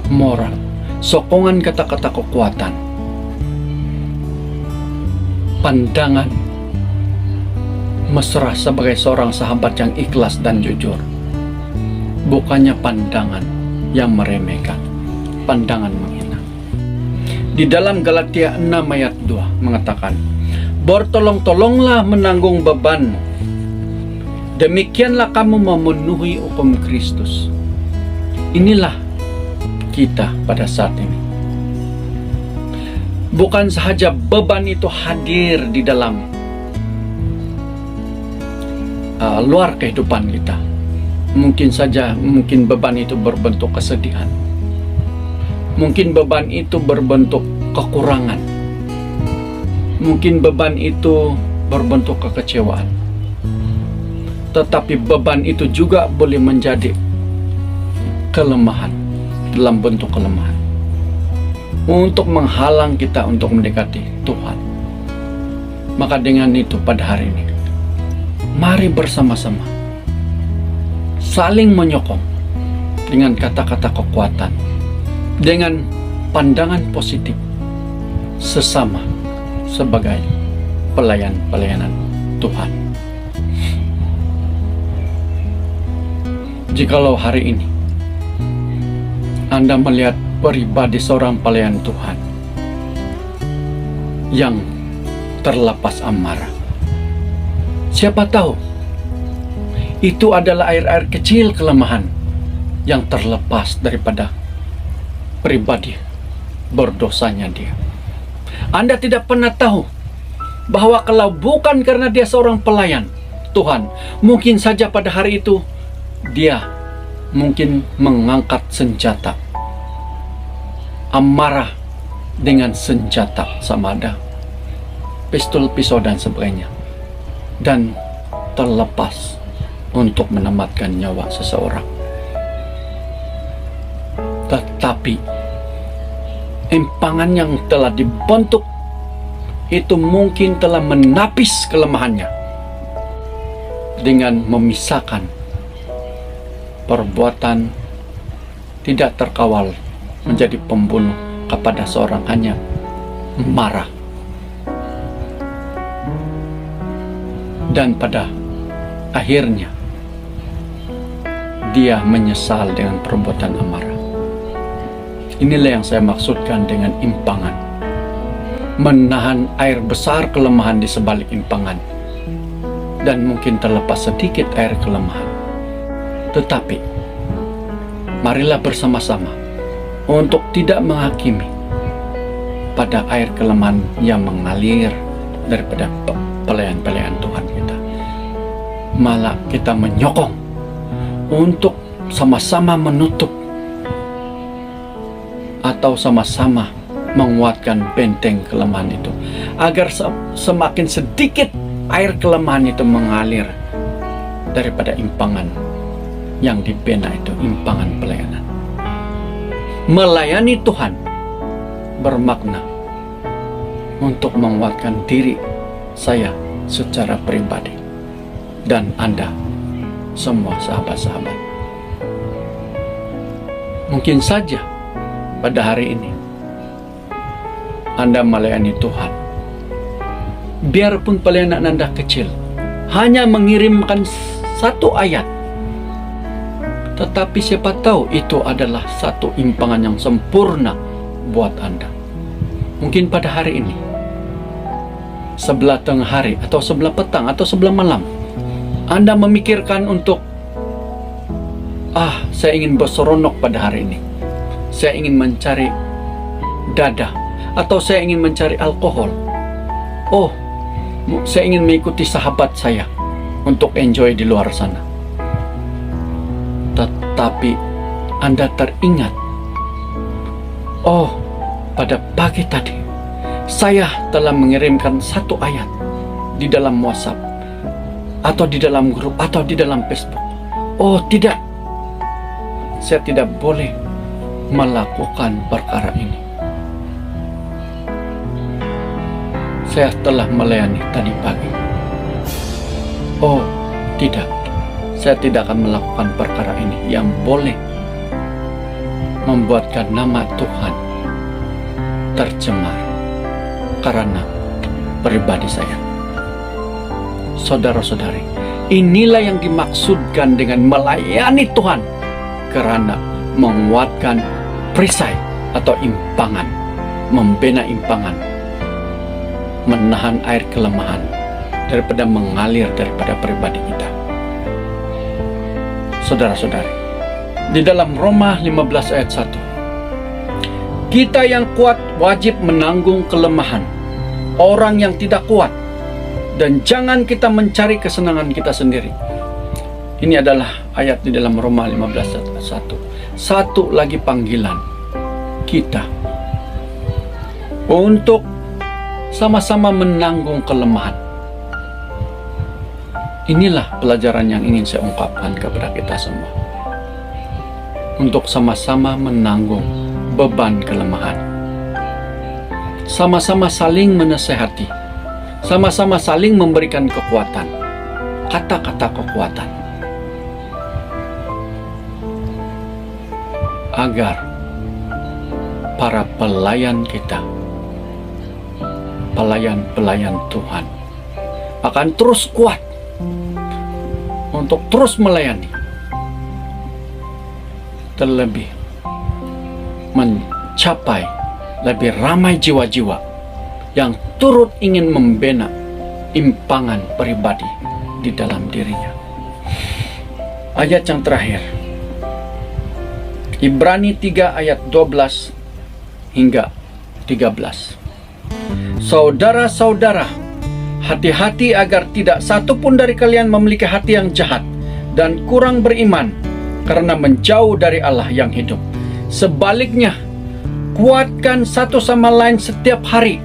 moral, sokongan kata-kata kekuatan, pandangan mesra sebagai seorang sahabat yang ikhlas dan jujur, bukannya pandangan yang meremehkan, pandangan menghina. Di dalam Galatia 6 ayat 2 mengatakan, bertolong-tolonglah menanggung beban, demikianlah kamu memenuhi hukum Kristus. Inilah kita pada saat ini. Bukan sahaja beban itu hadir di dalam luar kehidupan kita. Mungkin beban itu berbentuk kesedihan. Mungkin beban itu berbentuk kekurangan. Mungkin beban itu berbentuk kekecewaan. Tetapi beban itu juga boleh menjadi kelemahan, dalam bentuk kelemahan, untuk menghalang kita untuk mendekati Tuhan. Maka dengan itu pada hari ini, mari bersama-sama saling menyokong dengan kata-kata kekuatan, dengan pandangan positif sesama sebagai pelayanan Tuhan. Jikalau hari ini Anda melihat pribadi seorang pelayan Tuhan yang terlepas amarah, siapa tahu itu adalah air-air kecil kelemahan yang terlepas daripada pribadi berdosanya dia. Anda tidak pernah tahu bahwa kalau bukan karena dia seorang pelayan Tuhan, mungkin saja pada hari itu dia mungkin mengangkat senjata amarah dengan senjata sama ada pistol, pisau dan sebagainya, dan terlepas untuk menamatkan nyawa seseorang. Tetapi empangan yang telah dibentuk itu mungkin telah menapis kelemahannya dengan memisahkan perbuatan tidak terkawal menjadi pembunuh kepada seorang hanya marah, dan pada akhirnya dia menyesal dengan perbuatan amarah. Inilah yang saya maksudkan dengan impangan, menahan air besar kelemahan di sebalik impangan, dan mungkin terlepas sedikit air kelemahan. Tetapi marilah bersama-sama untuk tidak menghakimi pada air kelemahan yang mengalir daripada pelayan-pelayan Tuhan kita. Malah kita menyokong untuk sama-sama menutup atau sama-sama menguatkan benteng kelemahan itu, agar semakin sedikit air kelemahan itu mengalir daripada impangan yang dibina itu, impangan pelayanan. Melayani Tuhan bermakna untuk menguatkan diri saya secara pribadi dan Anda semua sahabat-sahabat. Mungkin saja pada hari ini Anda melayani Tuhan, biarpun pelayanan Anda kecil, hanya mengirimkan satu ayat, tetapi siapa tahu itu adalah satu impangan yang sempurna buat Anda. Mungkin pada hari ini, sebelah tengah hari, atau sebelah petang, atau sebelah malam, Anda memikirkan untuk, saya ingin berseronok pada hari ini, saya ingin mencari dada, atau saya ingin mencari alkohol, saya ingin mengikuti sahabat saya untuk enjoy di luar sana. Tetapi Anda teringat, pada pagi tadi saya telah mengirimkan satu ayat di dalam WhatsApp, atau di dalam grup, atau di dalam Facebook. Tidak, saya tidak boleh melakukan perkara ini. Saya telah melayani tadi pagi. Tidak, saya tidak akan melakukan perkara ini yang boleh membuatkan nama Tuhan tercemar karena pribadi saya. Saudara-saudari, inilah yang dimaksudkan dengan melayani Tuhan, karena menguatkan perisai atau impangan, membina impangan, menahan air kelemahan daripada mengalir daripada pribadi kita. Saudara-saudari, di dalam Roma 15 ayat 1, kita yang kuat wajib menanggung kelemahan orang yang tidak kuat, dan jangan kita mencari kesenangan kita sendiri. Ini adalah ayat di dalam Roma 15 ayat 1. Satu lagi panggilan kita untuk sama-sama menanggung kelemahan. Inilah pelajaran yang ingin saya ungkapkan kepada kita semua, untuk sama-sama menanggung beban kelemahan, sama-sama saling menasehati, sama-sama saling memberikan kekuatan, kata-kata kekuatan, agar para pelayan kita, pelayan-pelayan Tuhan, akan terus kuat untuk terus melayani, terlebih mencapai lebih ramai jiwa-jiwa yang turut ingin membina impangan pribadi di dalam dirinya. Ayat yang terakhir, Ibrani 3 ayat 12 hingga 13. Saudara-saudara, hati-hati agar tidak satu pun dari kalian memiliki hati yang jahat dan kurang beriman karena menjauh dari Allah yang hidup. Sebaliknya, kuatkan satu sama lain setiap hari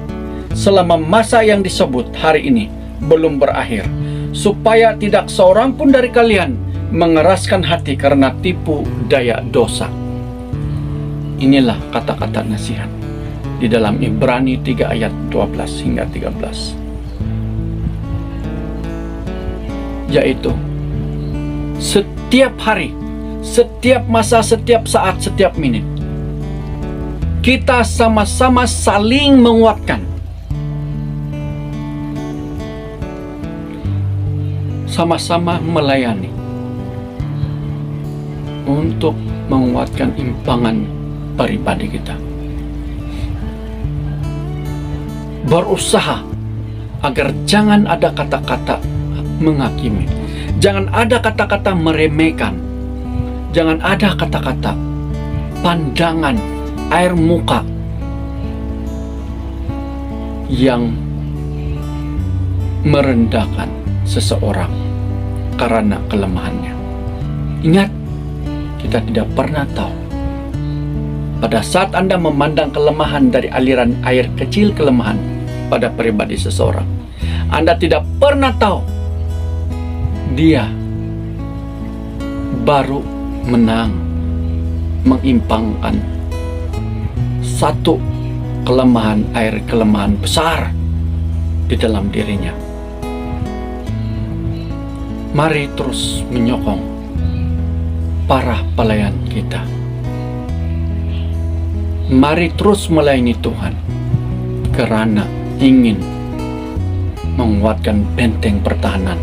selama masa yang disebut hari ini belum berakhir, supaya tidak seorang pun dari kalian mengeraskan hati karena tipu daya dosa. Inilah kata-kata nasihat di dalam Ibrani 3 ayat 12 hingga 13. Yaitu setiap hari, setiap masa, setiap saat, setiap menit, kita sama-sama saling menguatkan, sama-sama melayani untuk menguatkan impangan pribadi kita. Berusaha agar jangan ada kata-kata menghakimi. Jangan ada kata-kata meremehkan. Jangan ada kata-kata pandangan air muka yang merendahkan seseorang karena kelemahannya. Ingat, kita tidak pernah tahu. Pada saat Anda memandang kelemahan dari aliran air kecil kelemahan pada pribadi seseorang, Anda tidak pernah tahu dia baru mengimpangkan satu kelemahan besar di dalam dirinya. Mari terus menyokong para pelayan kita. Mari terus melayani Tuhan karena ingin menguatkan benteng pertahanan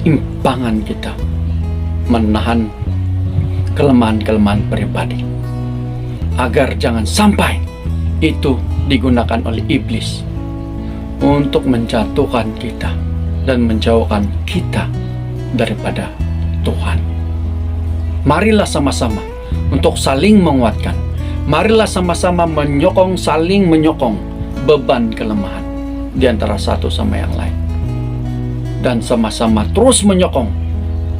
impangan kita, menahan kelemahan-kelemahan pribadi, agar jangan sampai itu digunakan oleh iblis untuk menjatuhkan kita dan menjauhkan kita daripada Tuhan. Marilah sama-sama untuk saling menguatkan. Marilah sama-sama saling menyokong beban kelemahan di antara satu sama yang lain. Dan sama-sama terus menyokong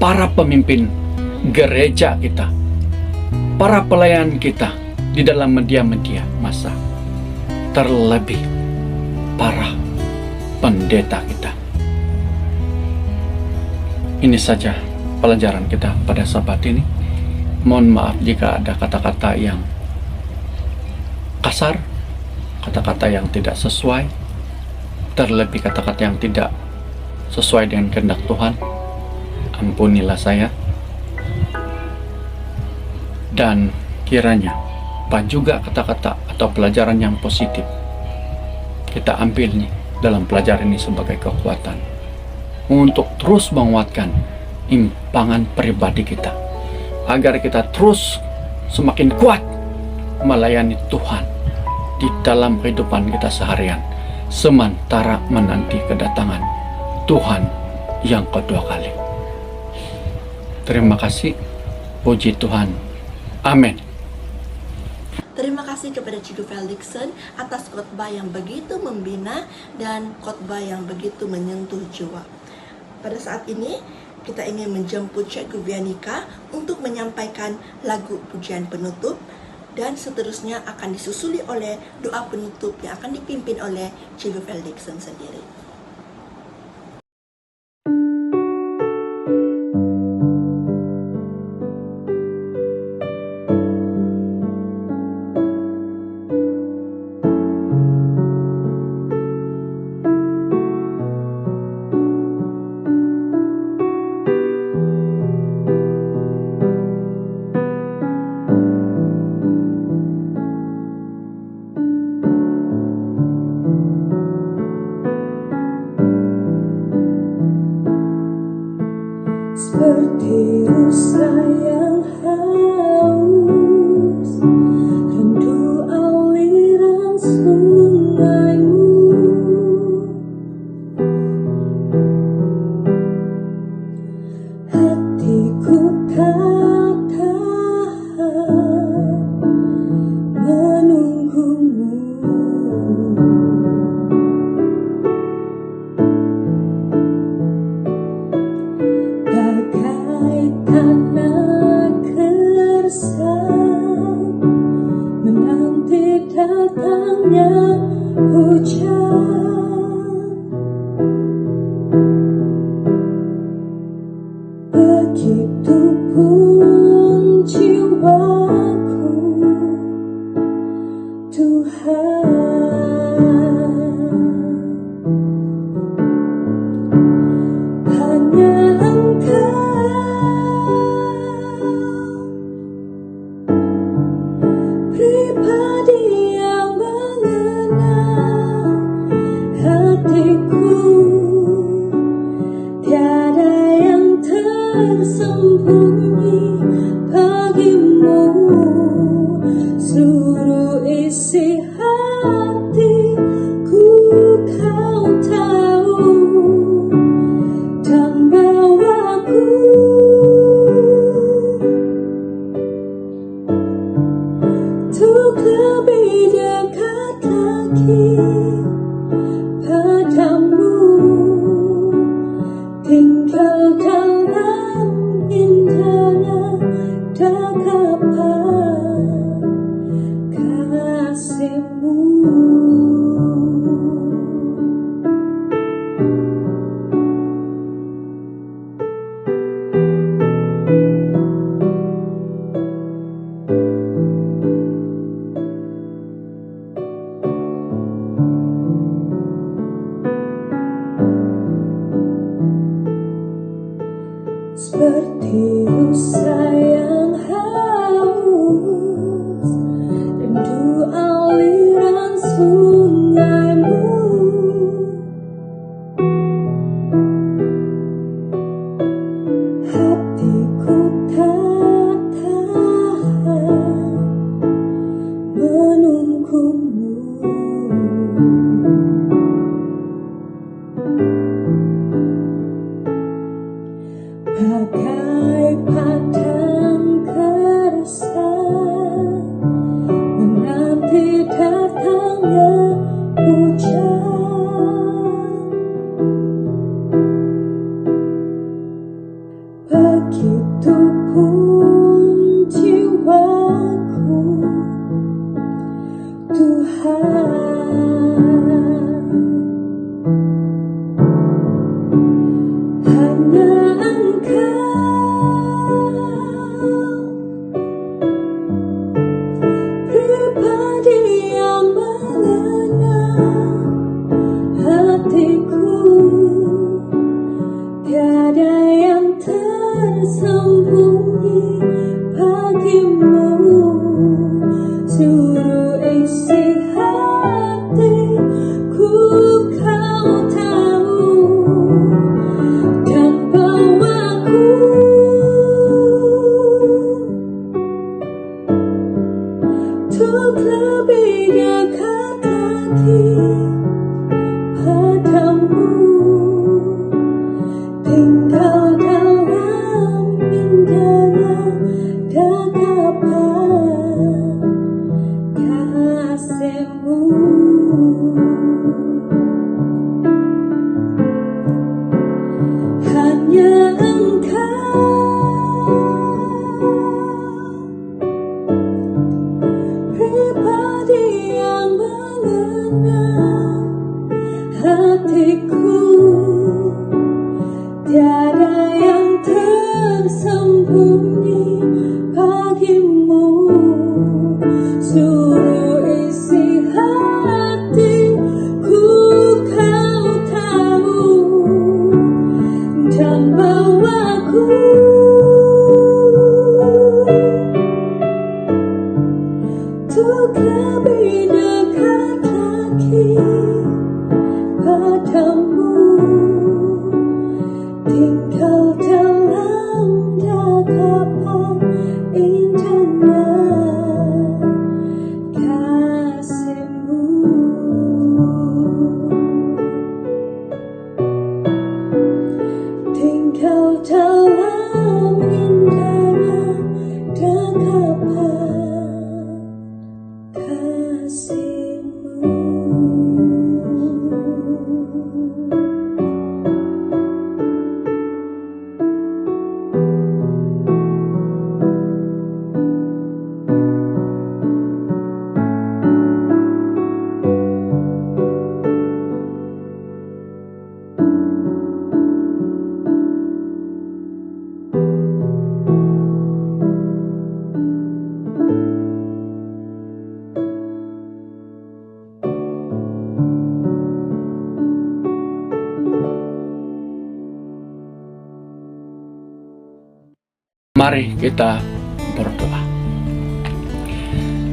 para pemimpin gereja kita, para pelayan kita di dalam media-media massa, terlebih para pendeta kita. Ini saja pelajaran kita pada Sabat ini. Mohon maaf jika ada kata-kata yang kasar, kata-kata yang tidak sesuai, terlebih kata-kata yang tidak sesuai dengan kehendak Tuhan. Ampunilah saya. Dan kiranya apa juga kata-kata atau pelajaran yang positif kita ambil nih dalam pelajaran ini sebagai kekuatan untuk terus menguatkan impangan pribadi kita, agar kita terus semakin kuat melayani Tuhan di dalam kehidupan kita seharian, sementara menanti kedatangan Tuhan yang kedua kali. Terima kasih. Puji Tuhan. Amin. Terima kasih kepada Cikgu Feldiksen atas khotbah yang begitu membina dan khotbah yang begitu menyentuh jiwa. Pada saat ini kita ingin menjemput Cikgu Vianika untuk menyampaikan lagu pujian penutup, dan seterusnya akan disusuli oleh doa penutup yang akan dipimpin oleh Cikgu Feldiksen sendiri. Seperti rusa yang haus, rindu aliran sungaimu. Hatiku tak tahan menunggumu. Bagai tanah gersang menanti datangnya hujan, begitupun jiwaku, Tuhan. Hanya pribadi yang mengenal hatiku, tiada yang tersembunyi bagimu. Seluruh isi hati kasihmu. Seperti rusa yang haus, rindu aliran sungaimu. Hatiku tak tahan menunggumu. Bagai padang keresan menanti datangnya hujan. Begitupun jiwaku, Tuhan. Hanya pribadi yang mengenal hatiku, tiada yang tersembunyi bagimu. Seluruh isi hatiku kau tahu, dan bawaku untuk lebih dekat lagi padamu, tinggal dalam indahnya dagapan kasihmu. Hanya pribadi yang mengenal hatiku, tiada yang tersembunyi bagimu. Seluruh isi hatiku kau tahu, dan bawaku untuk lebih dekat lagi padamu, tinggal dalam dagapan indahnya kasihmu. Tinggal dalam indahnya dagapan kasihmu. Mari kita berdoa.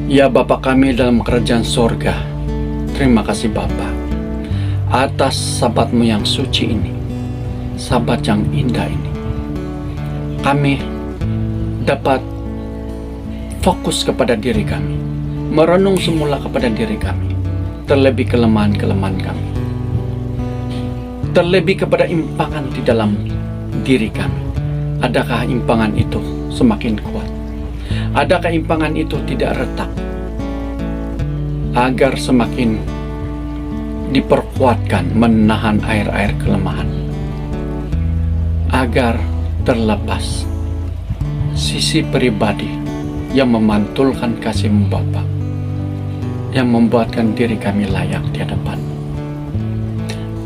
Ya Bapa kami dalam kerajaan sorga, terima kasih Bapa atas sabat-Mu yang suci ini, sabat yang indah ini. Kami dapat fokus kepada diri kami, merenung semula kepada diri kami, terlebih kelemahan-kelemahan kami, terlebih kepada impangan di dalam diri kami. Adakah impangan itu semakin kuat? Adakah impangan itu tidak retak? Agar semakin diperkuatkan menahan air-air kelemahan. Agar terlepas sisi pribadi yang memantulkan kasih-Mu Bapa. yang membuatkan diri kami layak di hadapan.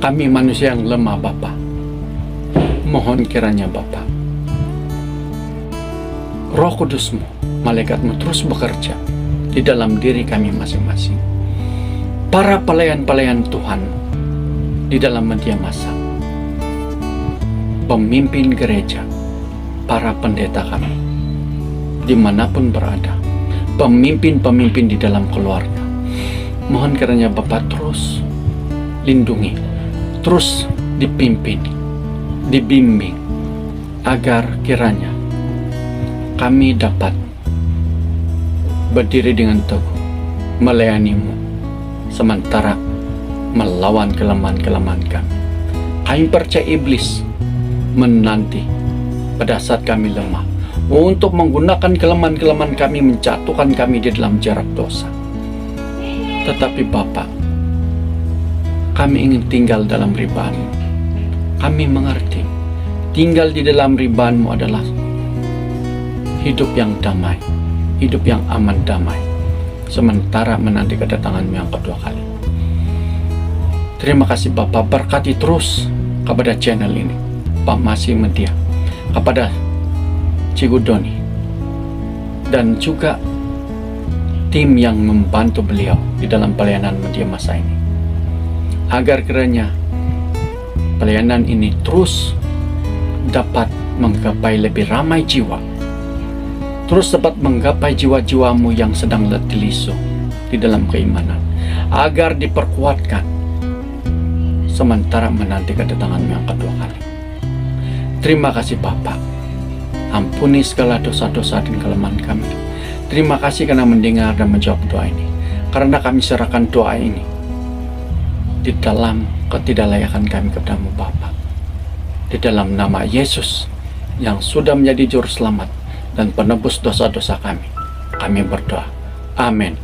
Kami manusia yang lemah, Bapa. Mohon kiranya Bapa, Roh Kudus-Mu, malaikat-Mu terus bekerja di dalam diri kami masing-masing. Para pelayan-pelayan Tuhan di dalam media massa, pemimpin gereja, para pendeta kami, dimanapun berada, pemimpin-pemimpin di dalam keluarga. Mohon kiranya Bapak terus lindungi, terus dipimpin, dibimbing, agar kiranya kami dapat berdiri dengan teguh, melayani-Mu, sementara melawan kelemahan-kelemahan kami. Kami percaya iblis menanti pada saat kami lemah untuk menggunakan kelemahan-kelemahan kami, menjatuhkan kami di dalam jerat dosa. Tetapi Bapa, kami ingin tinggal dalam riba-Mu. Kami mengerti tinggal di dalam riba-Mu adalah hidup yang damai, hidup yang aman damai, sementara menanti kedatangan-Mu yang kedua kali. Terima kasih Bapak, berkati terus kepada channel ini, Pak Masih Media, kepada Cikgu Doni, dan juga tim yang membantu beliau di dalam pelayanan media massa ini, agar kiranya pelayanan ini terus dapat menggapai lebih ramai jiwa, terus dapat menggapai jiwa-jiwamu yang sedang letih lesu di dalam keimanan, agar diperkuatkan sementara menanti kedatangan-Mu yang kedua kali. Terima kasih Bapak, ampuni segala dosa-dosa dan kelemahan kami. Terima kasih karena mendengar dan menjawab doa ini, karena kami serahkan doa ini di dalam ketidaklayakan kami kepadamu Bapa, di dalam nama Yesus yang sudah menjadi juru selamat dan penebus dosa-dosa kami berdoa. Amin.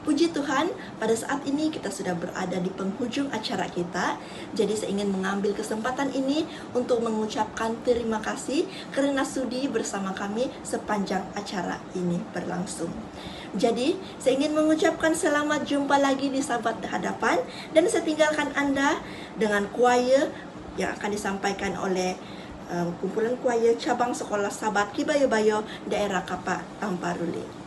Puji Tuhan, pada saat ini kita sudah berada di penghujung acara kita. Jadi saya ingin mengambil kesempatan ini untuk mengucapkan terima kasih karena sudi bersama kami sepanjang acara ini berlangsung. Jadi saya ingin mengucapkan selamat jumpa lagi di Sahabat Hadapan, dan saya tinggalkan Anda dengan choir yang akan disampaikan oleh kumpulan choir cabang sekolah Sahabat Kibayo-Bayo daerah Kapak Amparuli.